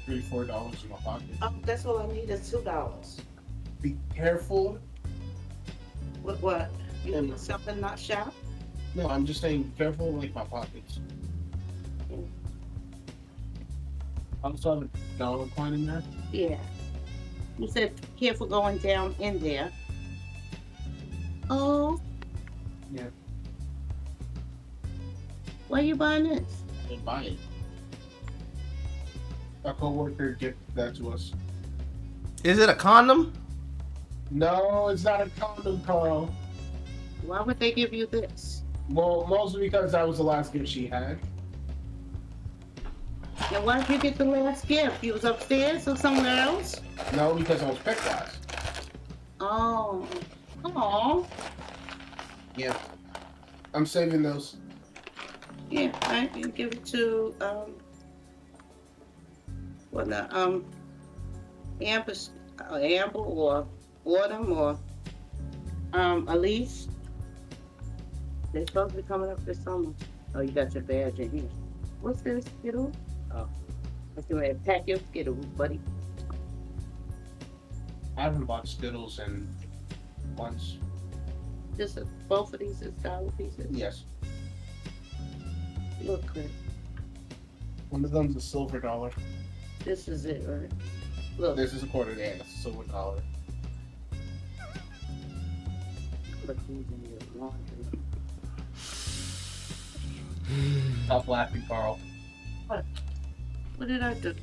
$3-4 in my pocket. Oh, that's all I need is $2. Be careful. What? You need something not sharp? No, I'm just saying be careful like my pockets. I also have $1 coin in there. Yeah. You said careful going down in there. Oh. Yeah. Why you buying this? I didn't buy it. A coworker gifted that to us. Is it a condom? No, it's not a condom, Carl. Why would they give you this? Well, mostly because that was the last gift she had. And why did you get the last gift? You was upstairs or somewhere else? No, because I was picked last. Oh. Oh. Yeah. I'm saving those. Yeah, I can give it to Amber or Autumn or Elise. They're supposed to be coming up this summer. Oh, you got your badge in here. What's this, Skittles? Oh. Let's do it. Pack your Skittles, buddy. I haven't bought Skittles in months. Just both of these is dollar pieces. Yes. Look, Chris. One of them's a silver dollar. This is it, right? Look. This is a quarter. Yeah, it's a silver dollar. Look who's in your laundry. Stop laughing, Carl. What did I do?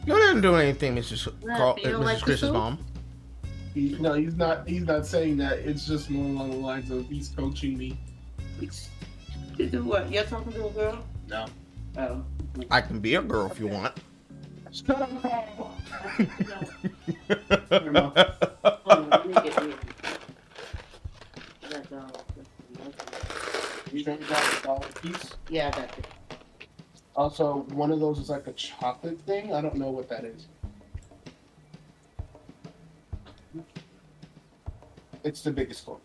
You didn't do anything, Mrs. What, you don't like Mrs. the Chris's soup? mom. No, he's not. He's not saying that. It's just more along the lines of he's coaching me. You do what? You're talking to a girl? No. Oh. I can be a girl if you want. Shut up, Carl. Hold on, let me get rid of it. That's all. You don't got a dollar piece. Yeah, I got it. Also, one of those is like a chocolate thing. I don't know what that is. It's the biggest one.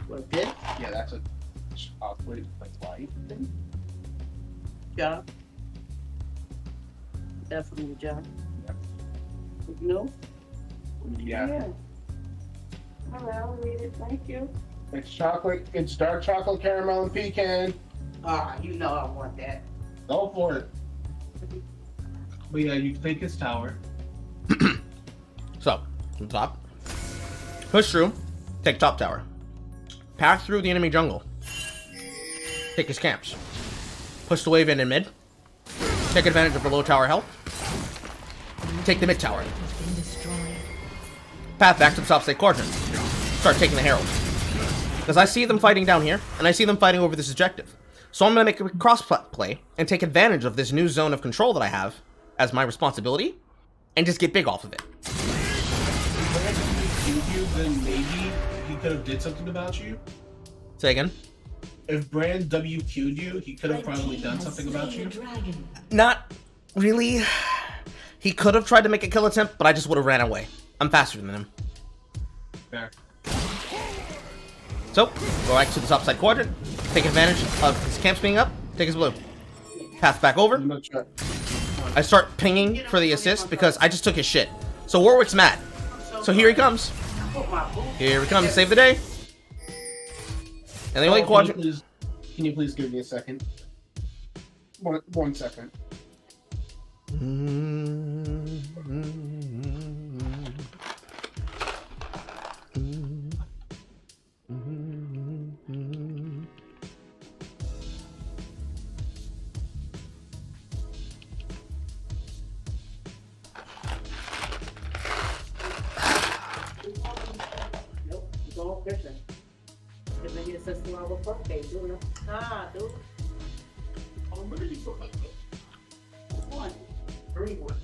What's this? Yeah, that's a chocolate like white thing. Job? Definitely job. Yep. No? Yeah. All right, I'll read it. Thank you. It's chocolate. It's dark chocolate, caramel, and pecan. Ah, you know I want that. Go for it. But yeah, you take his tower. So, from the top, push through, take top tower, pass through the enemy jungle, take his camps, push the wave in mid, take advantage of the low tower health, take the mid tower, path back to the top state quadrant, start taking the herald. Because I see them fighting down here, and I see them fighting over this objective. So I'm going to make a cross play and take advantage of this new zone of control that I have as my responsibility, and just get big off of it. Then maybe he could have did something about you. Say again? If Brand WQ'd you, he could have probably done something about you. Not really. He could have tried to make a kill attempt, but I just would have ran away. I'm faster than him. Fair. So, go back to the top side quadrant, take advantage of his camps being up, take his blue. Path back over. I'm not sure. I start pinging for the assist because I just took his shit. So Warwick's mad. So here he comes. Here he comes, save the day. And the only quadrant... Can you please give me a second? One second. Nope, it's all different. If maybe it's just our birthday, dude. Ah, dude. I'm ready to go. One. Green one.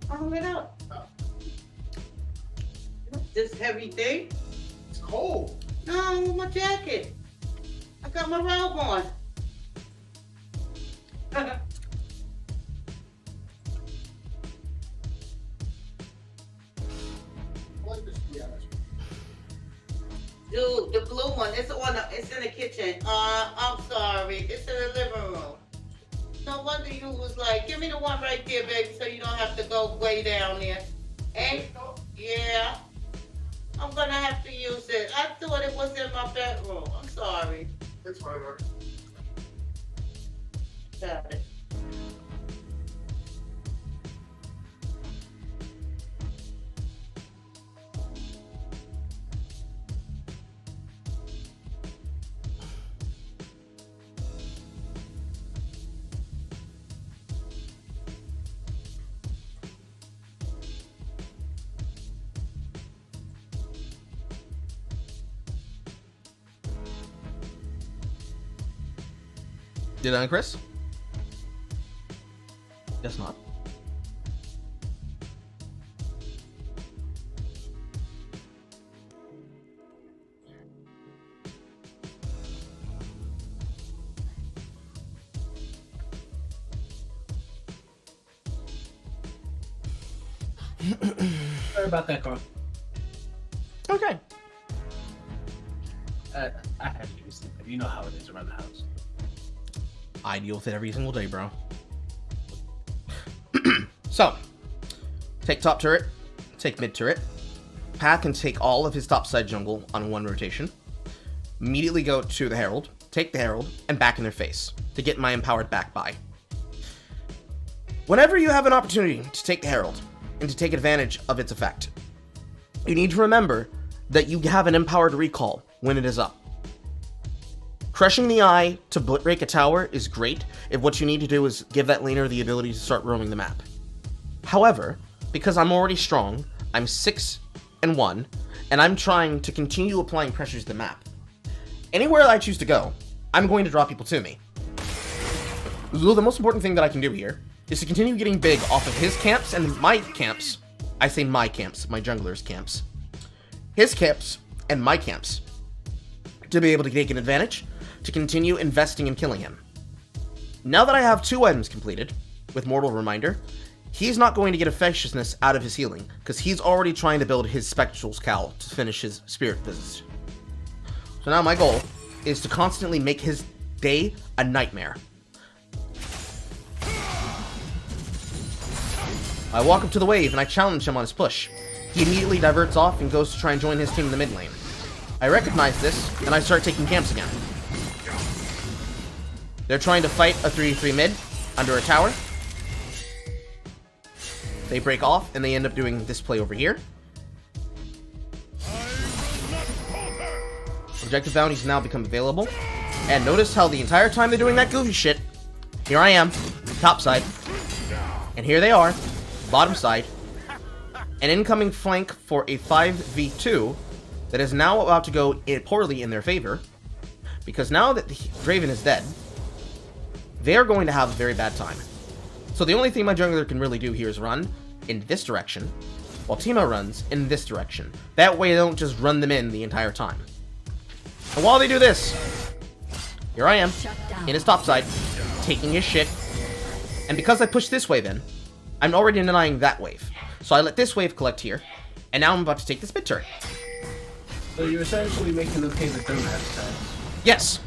Hung it up. This heavy day? It's cold. No, I'm with my jacket. I got my robe on. Dude, the blue one. It's in the kitchen. I'm sorry. It's in the living room. No wonder you was like, give me the one right there, baby, so you don't have to go way down there. Hey, yeah. I'm gonna have to use it. I thought it was in my bedroom. I'm sorry. It's fine, Mark. Got it. Did I, Chris? Guess not. Sorry about that, Carl. Okay. I had to do something. You know how it is around the house. I deal with it every single day, bro. So, take top turret, take mid turret. Path can take all of his topside jungle on one rotation. Immediately go to the Herald, take the Herald, and back in their face to get my empowered back by. Whenever you have an opportunity to take the Herald and to take advantage of its effect, you need to remember that you have an empowered recall when it is up. Crushing the eye to break a tower is great if what you need to do is give that laner the ability to start roaming the map. However, because I'm already strong, I'm 6-1, and I'm trying to continue applying pressures to the map. Anywhere I choose to go, I'm going to draw people to me. So the most important thing that I can do here is to continue getting big off of his camps and my camps. I say my camps, my jungler's camps. His camps and my camps. To be able to take an advantage, to continue investing in killing him. Now that I have 2 items completed, with Mortal Reminder, he's not going to get effectiveness out of his healing, because he's already trying to build his Spectral's Cowl to finish his Spirit Visits. So now my goal is to constantly make his day a nightmare. I walk up to the wave and I challenge him on his push. He immediately diverts off and goes to try and join his team in the mid lane. I recognize this, and I start taking camps again. They're trying to fight a 3-3 mid under a tower. They break off, and they end up doing this play over here. Objective bounties now become available. And notice how the entire time they're doing that goofy shit, here I am, top side. And here they are, bottom side. An incoming flank for a 5v2 that is now about to go poorly in their favor. Because now that Draven is dead, they're going to have a very bad time. So the only thing my jungler can really do here is run in this direction, while Teemo runs in this direction. That way they don't just run them in the entire time. And while they do this, here I am, in his top side, taking his shit. And because I push this wave in, I'm already denying that wave. So I let this wave collect here, and now I'm about to take this mid turret. So you're essentially making them pay the don't have time. Yes.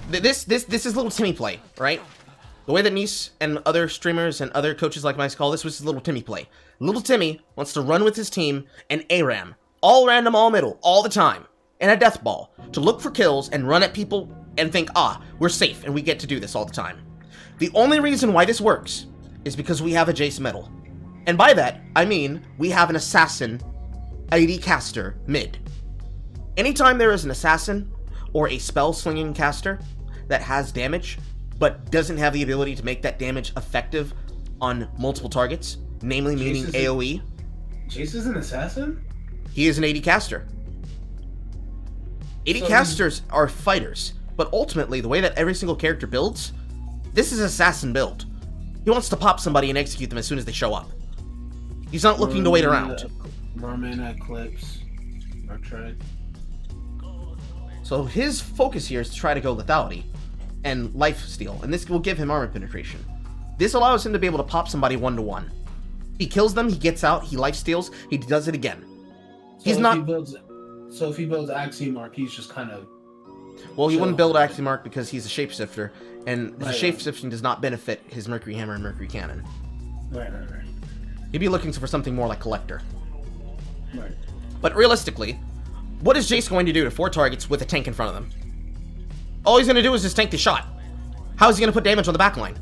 This is little Timmy play, right? The way that Nice and other streamers and other coaches like myself call this was little Timmy play. Little Timmy wants to run with his team and ARAM. All random, all middle, all the time. And a death ball. To look for kills and run at people and think, we're safe and we get to do this all the time. The only reason why this works is because we have a Jace Metal. And by that, I mean we have an assassin AD caster mid. Anytime there is an assassin or a spell-slinging caster that has damage, but doesn't have the ability to make that damage effective on multiple targets, namely meaning AoE. Jace is an assassin? He is an AD caster. AD casters are fighters, but ultimately, the way that every single character builds, this is assassin build. He wants to pop somebody and execute them as soon as they show up. He's not looking to wait around. Merman, Eclipse, Darktride. So his focus here is to try to go lethality and life steal, and this will give him armor penetration. This allows him to be able to pop somebody 1-1. He kills them, he gets out, he life steals, he does it again. So He's not. So if he builds Axiomark, he's just kind of... Well, he So- wouldn't build Axiomark because he's a shapeshifter, and the Right. shapeshifting does not benefit his Mercury Hammer and Mercury Cannon. Right. He'd be looking for something more like Collector. Right. But realistically, what is Jace going to do to 4 targets with a tank in front of them? All he's going to do is just tank the shot. How is he going to put damage on the backline?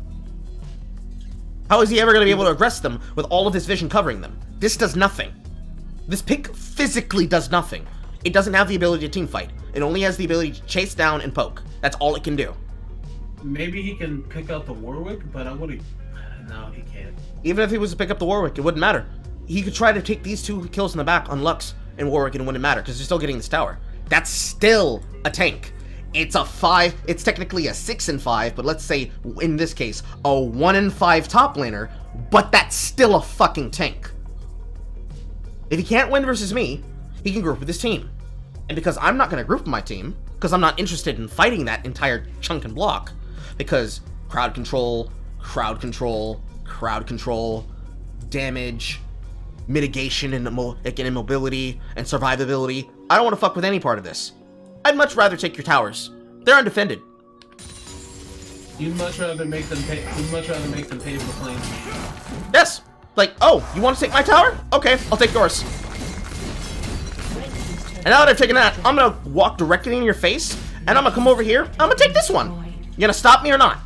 How is he ever going to be able to aggress them with all of this vision covering them? This does nothing. This pick physically does nothing. It doesn't have the ability to teamfight. It only has the ability to chase down and poke. That's all it can do. Maybe he can pick out the Warwick, but I wouldn't... No, he can't. Even if he was to pick up the Warwick, it wouldn't matter. He could try to take these 2 kills in the back on Lux and Warwick, and it wouldn't matter because they're still getting this tower. That's still a tank. It's a 5. It's technically a 6 and 5, but let's say in this case a 1 and 5 top laner. But that's still a fucking tank. If he can't win versus me, he can group with his team. And because I'm not going to group with my team, because I'm not interested in fighting that entire chunk and block, because crowd control, damage, mitigation and immobility and survivability, I don't want to fuck with any part of this. I'd much rather take your towers. They're undefended. You'd much rather make them pay. You'd much rather make them pay for playing. Yes. Like, oh, you want to take my tower? Okay, I'll take yours. And now that I've taken that, I'm gonna walk directly in your face, and I'm gonna come over here. I'm gonna take this one. You gonna stop me or not?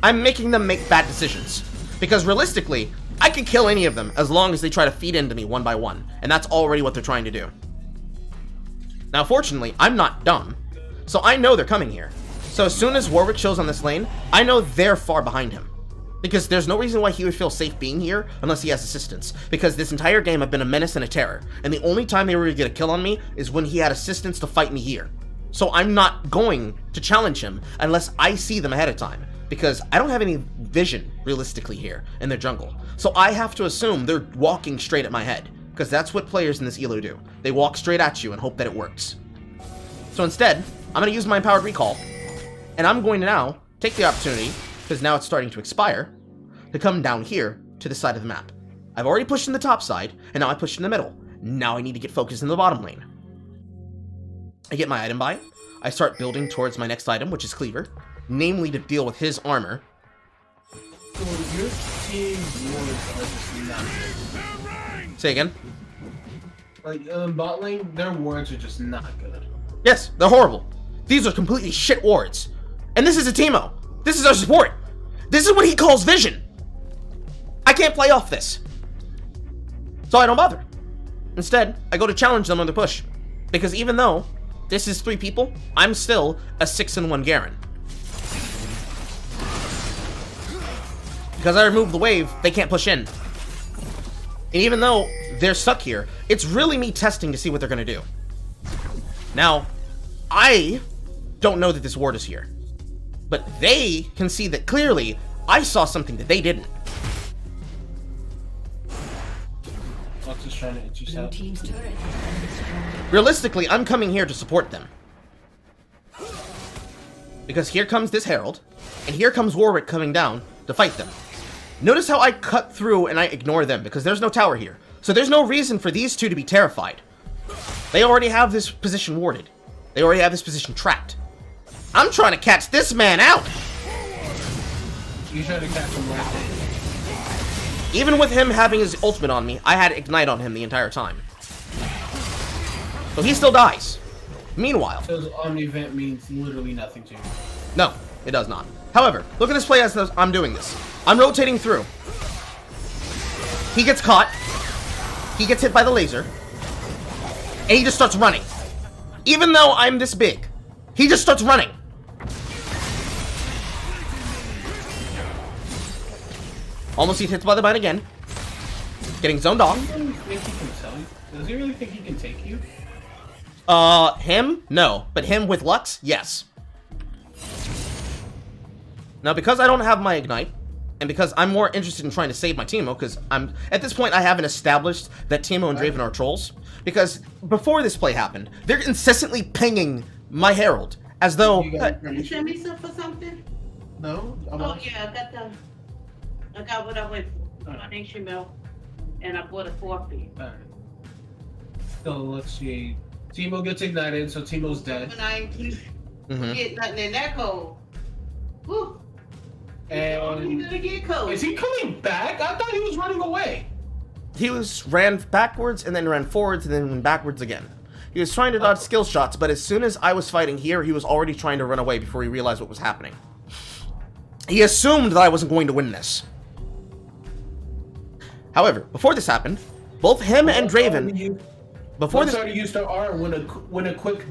I'm making them make bad decisions. Because realistically, I can kill any of them as long as they try to feed into me one by one. And that's already what they're trying to do. Now, fortunately, I'm not dumb. So I know they're coming here. So as soon as Warwick shows on this lane, I know they're far behind him. Because there's no reason why he would feel safe being here unless he has assistance. Because this entire game I've been a menace and a terror. And the only time they were going to get a kill on me is when he had assistance to fight me here. So I'm not going to challenge him unless I see them ahead of time. Because I don't have any vision, realistically, here in their jungle. So I have to assume they're walking straight at my head. Because that's what players in this elo do. They walk straight at you and hope that it works. So instead, I'm going to use my Empowered Recall. And I'm going to now take the opportunity, because now it's starting to expire, to come down here to the side of the map. I've already pushed in the top side, and now I pushed in the middle. Now I need to get focused in the bottom lane. I get my item buy. I start building towards my next item, which is Cleaver, namely to deal with his armor. So your team's wards are just not good. Say again? Like, bot lane, their wards are just not good. Yes, they're horrible. These are completely shit wards. And this is a Teemo. This is our support. This is what he calls vision. I can't play off this. So I don't bother. Instead, I go to challenge them on the push. Because even though this is 3 people, I'm still a 6 and 1 Garen. Because I removed the wave, they can't push in. And even though they're stuck here, it's really me testing to see what they're going to do. Now, I don't know that this ward is here. But they can see that clearly I saw something that they didn't. Fox is trying to inch Blue out. team's turret has been destroyed. Realistically, I'm coming here to support them. Because here comes this Herald, and here comes Warwick coming down to fight them. Notice how I cut through and I ignore them, because there's no tower here. So there's no reason for these 2 to be terrified. They already have this position warded. They already have this position trapped. I'm trying to catch this man out! You try to catch him right there. Even with him having his ultimate on me, I had Ignite on him the entire time. So he still dies. Meanwhile... So his Omni-Vent means literally nothing to you. No, it does not. However, look at this play as I'm doing this. I'm rotating through. He gets caught. He gets hit by the laser. And he just starts running. Even though I'm this big, he just starts running. Almost gets hit by the bind again. Getting zoned off. Does he really think he can tell you? Does he really think he can take you? Him? No. But him with Lux? Yes. Now, because I don't have my Ignite, and because I'm more interested in trying to save my Teemo, because at this point I haven't established that Teemo and Draven are trolls, because before this play happened, they're incessantly pinging my Herald, as though... You got You send me some for something? No? I'm Oh not- yeah, I got what I went for. My name's Shamel, and I bought a coffee. Alright. So let's see. Timo gets ignited, so Timo's dead. When I keep Mm-hmm. get nothing in that cold. Whew. And He's gonna get cold. is he coming back? I thought he was running away. He ran backwards and then ran forwards and then went backwards again. He was trying to dodge skill shots, but as soon as I was fighting here, he was already trying to run away before he realized what was happening. He assumed that I wasn't going to win this. However, before this happened, both him and Draven, before this, started to use their R when a quick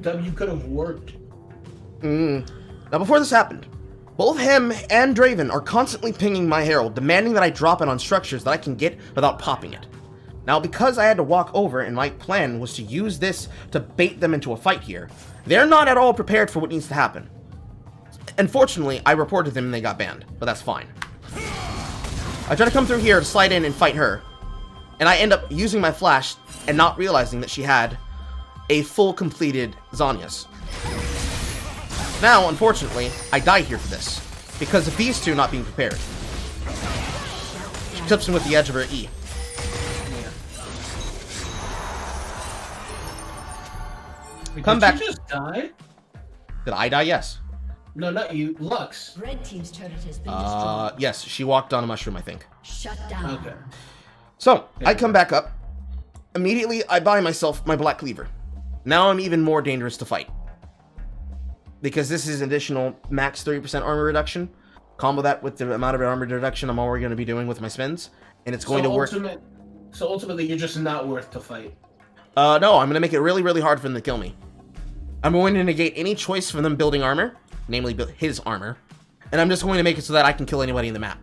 W could have worked. Now before this happened, both him and Draven are constantly pinging my Herald, demanding that I drop it on structures that I can get without popping it. Now, because I had to walk over and my plan was to use this to bait them into a fight here, they're not at all prepared for what needs to happen. Unfortunately, I reported them and they got banned, but that's fine. I try to come through here to slide in and fight her, and I end up using my flash and not realizing that she had a full completed Zhonya's. Now, unfortunately, I die here for this, because of these two not being prepared. She clips him with the edge of her E. Come back. Did you just die? Did I die? Yes. No, not you. Lux. Red team's turret has been destroyed. Yes, she walked on a mushroom, I think. Shut down. Okay. So, I come back up. Immediately, I buy myself my Black Cleaver. Now I'm even more dangerous to fight. Because this is additional max 30% armor reduction. Combo that with the amount of armor reduction I'm already going to be doing with my spins. And it's going to work. So ultimately, you're just not worth to fight. No, I'm going to make it really, really hard for them to kill me. I'm going to negate any choice for them building armor. Namely, his armor. And I'm just going to make it so that I can kill anybody in the map.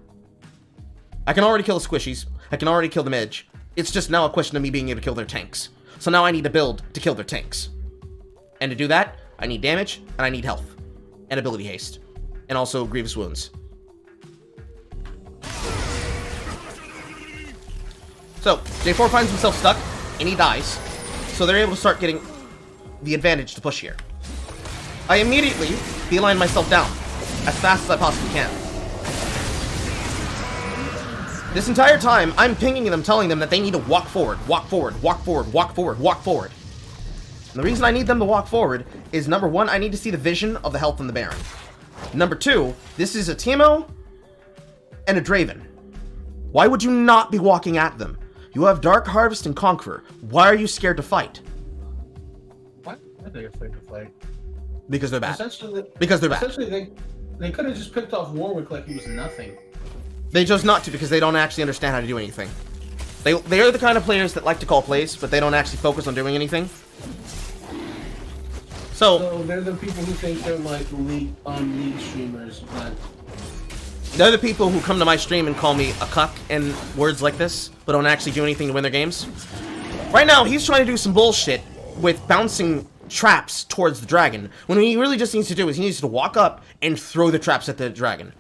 I can already kill the squishies. I can already kill the midge. It's just now a question of me being able to kill their tanks. So now I need to build to kill their tanks. And to do that, I need damage, and I need health. And ability haste. And also grievous wounds. So, J4 finds himself stuck, and he dies. So they're able to start getting the advantage to push here. I immediately beeline myself down, as fast as I possibly can. This entire time, I'm pinging them, telling them that they need to walk forward, walk forward, walk forward, walk forward, walk forward. And the reason I need them to walk forward is, number one, I need to see the vision of the health on the Baron. Number two, this is a Teemo and a Draven. Why would you not be walking at them? You have Dark Harvest and Conqueror. Why are you scared to fight? Why are they afraid to fight? Because they're bad. Essentially, Because they're bad. Essentially, they could have just picked off Warwick like he was nothing. They chose not to because they don't actually understand how to do anything. They are the kind of players that like to call plays, but they don't actually focus on doing anything. So they're the people who think they're like league streamers, but they're the people who come to my stream and call me a cuck and words like this, but don't actually do anything to win their games. Right now, he's trying to do some bullshit with bouncing traps towards the dragon, when he really just needs to do is he needs to walk up and throw the traps at the dragon.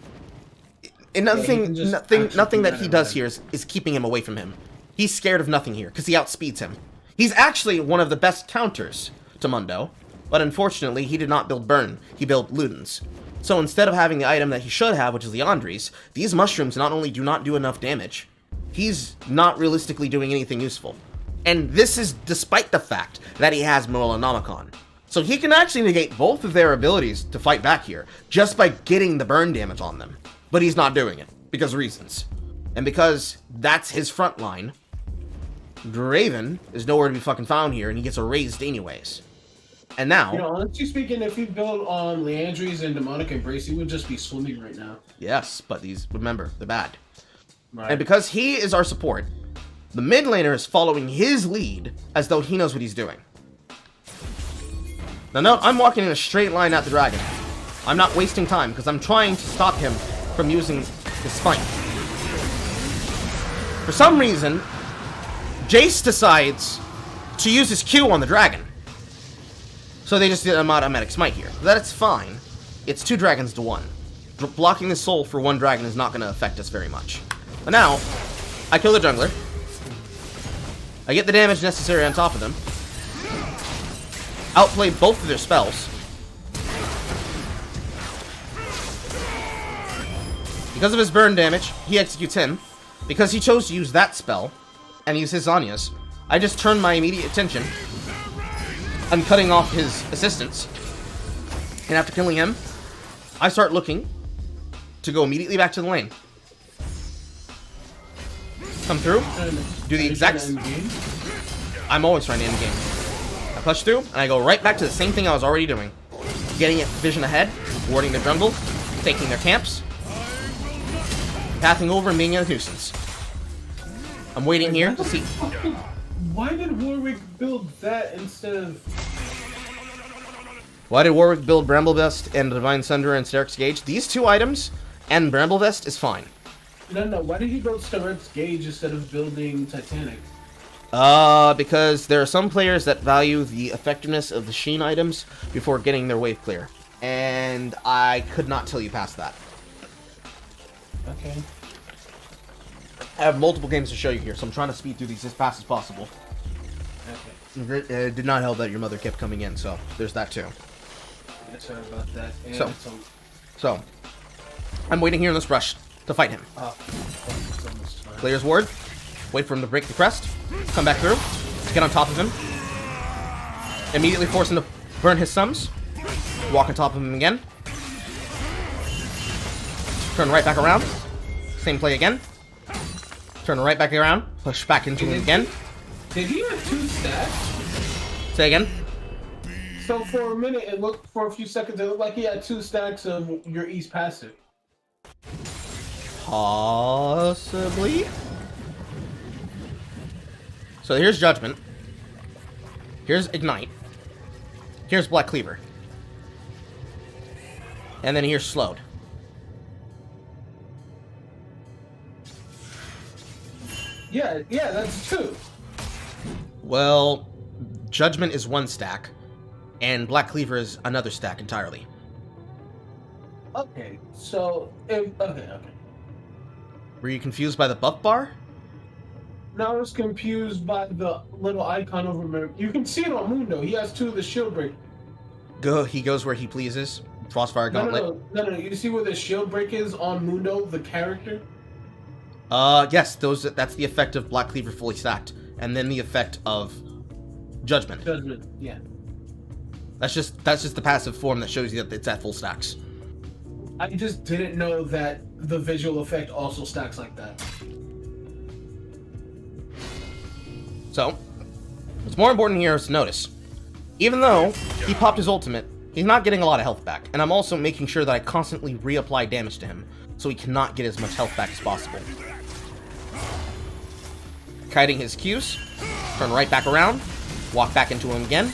And nothing that he does here is keeping him away from him. He's scared of nothing here, because he outspeeds him. He's actually one of the best counters to Mundo, but unfortunately, he did not build Burn, he built Ludens. So instead of having the item that he should have, which is the Andres, these mushrooms not only do not do enough damage, he's not realistically doing anything useful. And this is despite the fact that he has Morellonomicon. So he can actually negate both of their abilities to fight back here, just by getting the burn damage on them. But he's not doing it, because of reasons. And because that's his front line, Draven is nowhere to be fucking found here, and he gets erased anyways. And now... You know, honestly speaking, if he built on Leandries and Demonic Embrace, he would just be swimming right now. Yes, but these, remember, they're bad. Right. And because he is our support, the mid laner is following his lead as though he knows what he's doing. Now, no, I'm walking in a straight line at the dragon. I'm not wasting time, because I'm trying to stop him from using his spike. For some reason, Jace decides to use his Q on the dragon. So they just did an automatic smite here. That's fine. It's 2 dragons to 1. Blocking the soul for 1 dragon is not going to affect us very much. But now, I kill the jungler. I get the damage necessary on top of them. Outplay both of their spells. Because of his burn damage, he executes him. Because he chose to use that spell, and use his Zhonya's, I just turn my immediate attention I'm cutting off his assistants. And after killing him, I start looking to go immediately back to the lane. Come through, do the exact... I'm always trying to end the game. I push through, and I go right back to the same thing I was already doing. Getting it vision ahead, warding the jungle, taking their camps, pathing over and being a nuisance. I'm waiting here to see... Why did Warwick build that instead of... Why did Warwick build Bramblevest and Divine Sunder and Stark's Gauge? These two items and Bramblevest is fine. No. Why did he build Stark's Gauge instead of building Titanic? Because there are some players that value the effectiveness of the Sheen items before getting their wave clear. And I could not tell you past that. Okay. I have multiple games to show you here, so I'm trying to speed through these as fast as possible. Okay. It did not help that your mother kept coming in, so there's that too. Yeah, sorry about that. And So, I'm waiting here in this rush to fight him. so much time. Player's ward. Wait for him to break the crest. Come back through. Get on top of him. Immediately force him to burn his sums. Walk on top of him again. Turn right back around. Same play again. Turn right back around. Push back into him again. Did he have 2 stacks? Say again. So for a minute, for a few seconds, it looked like he had 2 stacks of your East passive. Possibly. So here's Judgment. Here's Ignite. Here's Black Cleaver. And then here's Slowed. Yeah, that's 2. Well, Judgment is 1 stack, and Black Cleaver is another stack entirely. Okay, so okay. Were you confused by the buff bar? Now I was confused by the little icon over there. You can see it on Mundo. He has 2 of the shield break. He goes where he pleases. Frostfire Gauntlet. No. You see where the shield break is on Mundo, the character? Yes, that's the effect of Black Cleaver fully stacked, and then the effect of Judgment. Judgment, yeah. That's just the passive form that shows you that it's at full stacks. I just didn't know that the visual effect also stacks like that. So, what's more important here is to notice, even though he popped his ultimate, he's not getting a lot of health back, and I'm also making sure that I constantly reapply damage to him, so he cannot get as much health back as possible. Kiting his Qs, turn right back around, walk back into him again,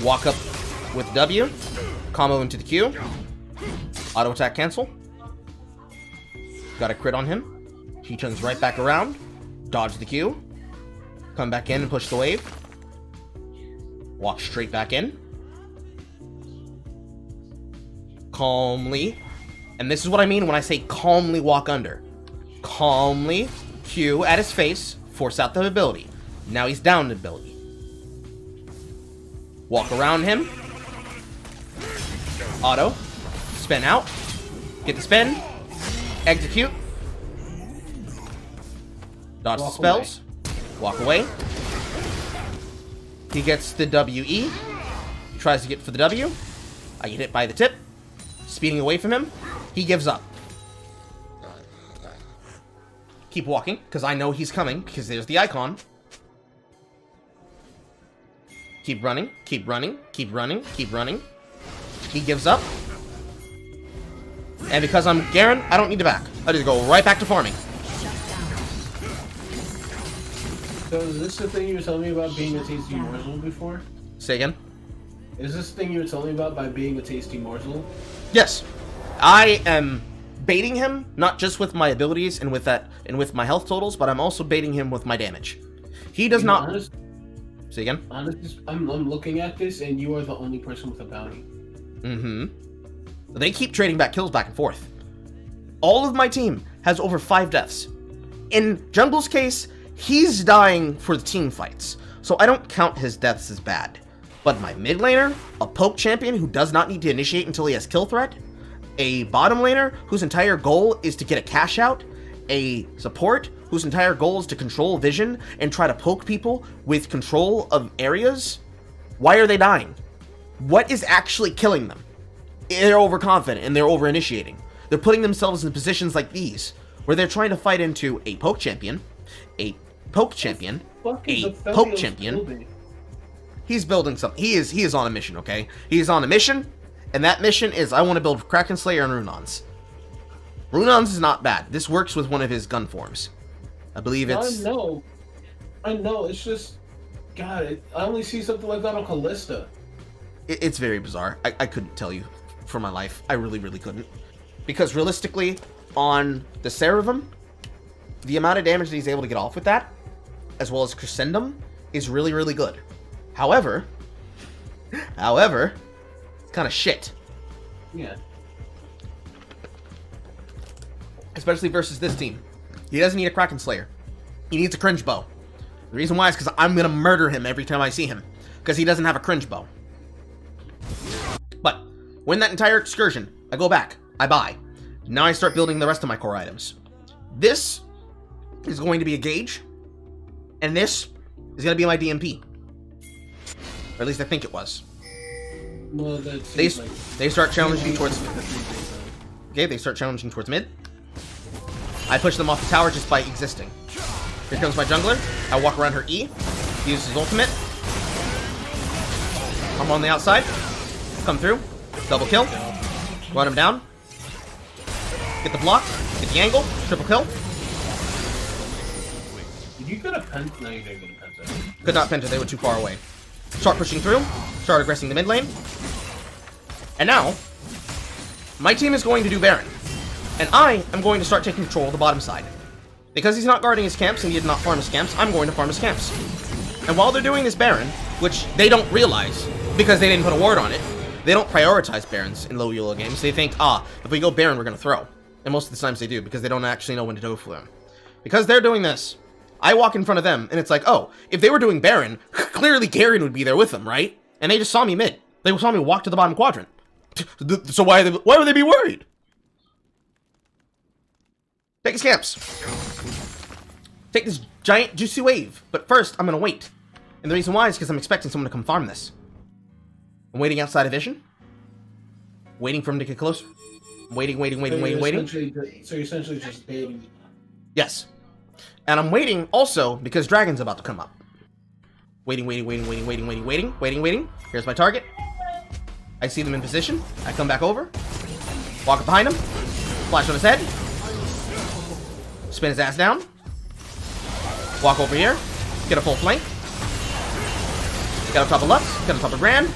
walk up with W, combo into the Q, auto attack cancel, got a crit on him, he turns right back around, dodge the Q, come back in and push the wave, walk straight back in, calmly, and this is what I mean when I say calmly walk under, calmly Q at his face, force out the ability. Now he's down the ability. Walk around him. Auto. Spin out. Get the spin. Execute. Dodge the spells. Walk away. He gets the WE. Tries to get for the W. I get hit by the tip. Speeding away from him. He gives up. Keep walking, because I know he's coming, because there's the icon. Keep running, keep running, keep running, keep running. He gives up. And because I'm Garen, I don't need to back. I just go right back to farming. So is this the thing you were telling me about being a tasty morsel before? Say again? Is this the thing you were telling me about by being a tasty morsel? Yes. I am baiting him, not just with my abilities and with my health totals, but I'm also baiting him with my damage. He does not... Say again? Honestly, I'm looking at this, and you are the only person with a bounty. Mm-hmm. They keep trading back kills back and forth. All of my team has over 5 deaths. In Jungle's case, he's dying for the team fights, so I don't count his deaths as bad. But my mid laner, a poke champion who does not need to initiate until he has kill threat, a bottom laner whose entire goal is to get a cash out, a support whose entire goal is to control vision and try to poke people with control of areas, Why are they dying? What is actually killing them? They're overconfident and they're over-initiating. They're putting themselves in positions like these, where they're trying to fight into a poke champion, a poke champion, a poke champion. He's building something. He is on a mission, okay? He is on a mission, and that mission is I want to build Kraken Slayer and Runons. Runons is not bad. This works with one of his gun forms. I believe it's... I know, it's just... God, I only see something like that on Callista. It's very bizarre. I couldn't tell you for my life. I really, really couldn't. Because realistically, on the Seraphim, the amount of damage that he's able to get off with that, as well as Crescendum, is really, really good. However, it's kind of shit. Yeah. Especially versus this team. He doesn't need a Kraken Slayer. He needs a cringe bow. The reason why is because I'm going to murder him every time I see him. Because he doesn't have a cringe bow. But, when that entire excursion, I go back, I buy. Now I start building the rest of my core items. This is going to be a gauge. And this is going to be my DMP. Or at least I think it was. Well, they start challenging towards... Okay, they start challenging towards mid. I push them off the tower just by existing. Here comes my jungler. I walk around her E. He uses his ultimate. I'm on the outside. Come through. Double kill. Run him down. Get the block. Get the angle. Triple kill. Did you get a penta? No, you didn't get a penta. Could not penta. They were too far away. Start pushing through. Start aggressing the mid lane. And now, my team is going to do Baron. And I am going to start taking control of the bottom side. Because he's not guarding his camps and he did not farm his camps, I'm going to farm his camps. And while they're doing this Baron, which they don't realize, because they didn't put a ward on it, they don't prioritize Barons in low elo games. They think, if we go Baron, we're going to throw. And most of the times they do, because they don't actually know when to go for them. Because they're doing this, I walk in front of them, and it's like, oh, if they were doing Baron, clearly Garen would be there with them, right? And they just saw me mid. They saw me walk to the bottom quadrant. So why would they be worried? Take his camps. Take this giant juicy wave. But first, I'm going to wait. And the reason why is because I'm expecting someone to come farm this. I'm waiting outside of vision. Waiting for him to get closer. Waiting. So you're essentially just baiting. Yes. And I'm waiting also because Dragon's about to come up. Waiting. Here's my target. I see them in position. I come back over. Walk up behind him. Flash on his head. Spin his ass down. Walk over here. Get a full flank. Get up top of Lux. Get up top of Rand.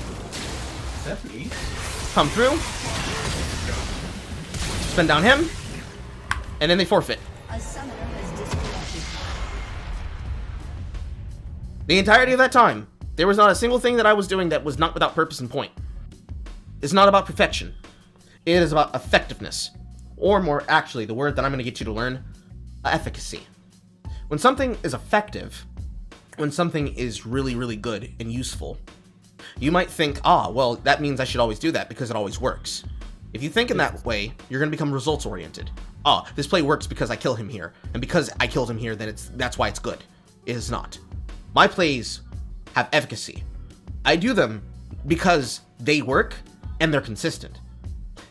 That's me. Come through. Spin down him. And then they forfeit. A summoner has disconnected. The entirety of that time, there was not a single thing that I was doing that was not without purpose and point. It's not about perfection. It is about effectiveness. Or more actually, the word that I'm going to get you to learn, efficacy. When something is effective, when something is really, really good and useful, you might think, well, that means I should always do that because it always works. If you think in that way, you're going to become results-oriented. This play works because I kill him here, and because I killed him here, then that's why it's good. It is not. My plays have efficacy. I do them because they work and they're consistent.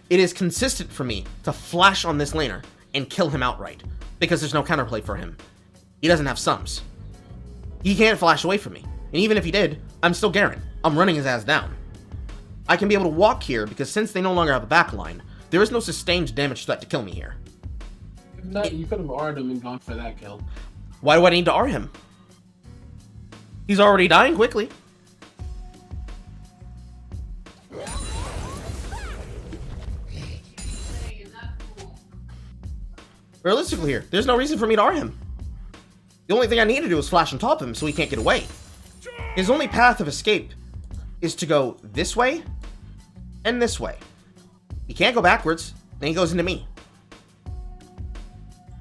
It is consistent for me to flash on this laner and kill him outright because there's no counterplay for him. He doesn't have sums. He can't flash away from me. And even if he did, I'm still Garen. I'm running his ass down. I can be able to walk here because since they no longer have a backline, there is no sustained damage threat to kill me here. If not, you could have R'd him and gone for that kill. Why do I need to R him? He's already dying quickly. Realistically here, there's no reason for me to R him. The only thing I need to do is flash on top of him so he can't get away. His only path of escape is to go this way and this way. He can't go backwards, then he goes into me.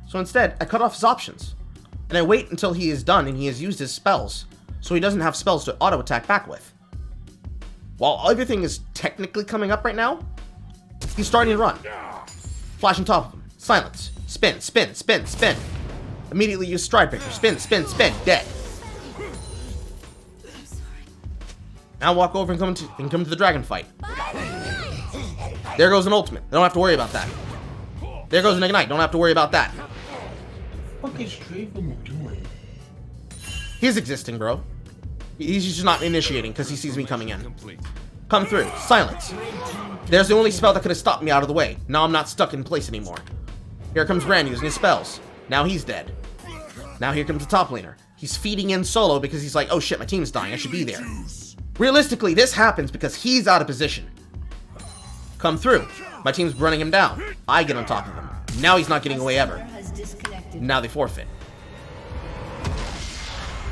So instead, I cut off his options. And I wait until he is done and he has used his spells, so he doesn't have spells to auto-attack back with. While everything is technically coming up right now, he's starting to run. Flash on top of him. Silence. Spin, spin, spin, spin. Immediately use Stride Breaker. Spin, spin, spin. Dead. Now walk over and come to the dragon fight. There goes an ultimate. Don't have to worry about that. There goes an ignite. Don't have to worry about that. What is Draven doing? He's existing, bro. He's just not initiating because he sees me coming in. Come through. Silence. There's the only spell that could have stopped me out of the way. Now I'm not stuck in place anymore. Here comes Rand using his spells. Now he's dead. Now here comes the top laner. He's feeding in solo because he's like, oh shit, my team's dying. I should be there. Realistically, this happens because he's out of position. Come through. My team's running him down. I get on top of him. Now he's not getting away ever. Has disconnected. Now they forfeit.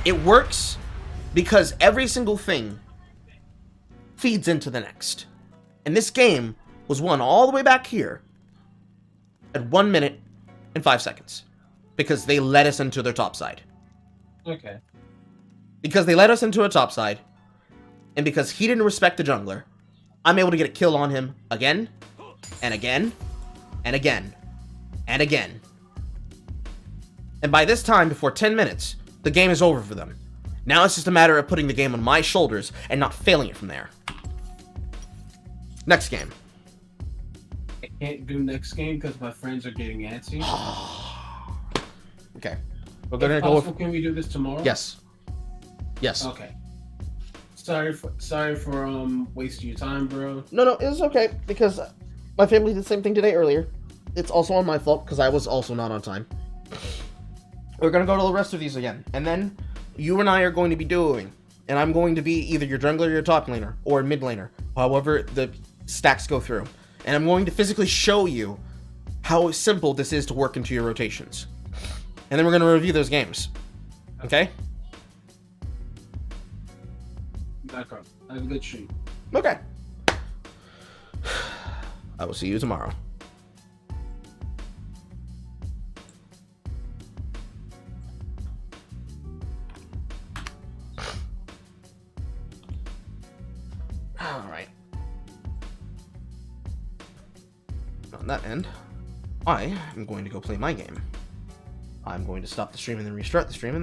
It works because every single thing feeds into the next. And this game was won all the way back here at 1 minute and 5 seconds. Because they led us into their top side. Okay. Because they led us into a top side, and because he didn't respect the jungler, I'm able to get a kill on him again, and again, and again, and again. And by this time, before 10 minutes, the game is over for them. Now it's just a matter of putting the game on my shoulders and not failing it from there. Next game. I can't do next game because my friends are getting antsy. Okay. We're gonna If go possible, can we do this tomorrow? Yes. Yes. Okay. Sorry for wasting your time, bro. No, it's okay, because my family did the same thing today earlier. It's also on my fault, because I was also not on time. We're gonna go to the rest of these again, and then you and I are going to be duoing, and I'm going to be either your jungler or your top laner, or mid laner, however the stacks go through. And I'm going to physically show you how simple this is to work into your rotations. And then we're gonna review those games. Okay? Back up. Have a good stream. Okay. I will see you tomorrow. Alright. On that end, I am going to go play my game. I'm going to stop the stream and then restart the stream.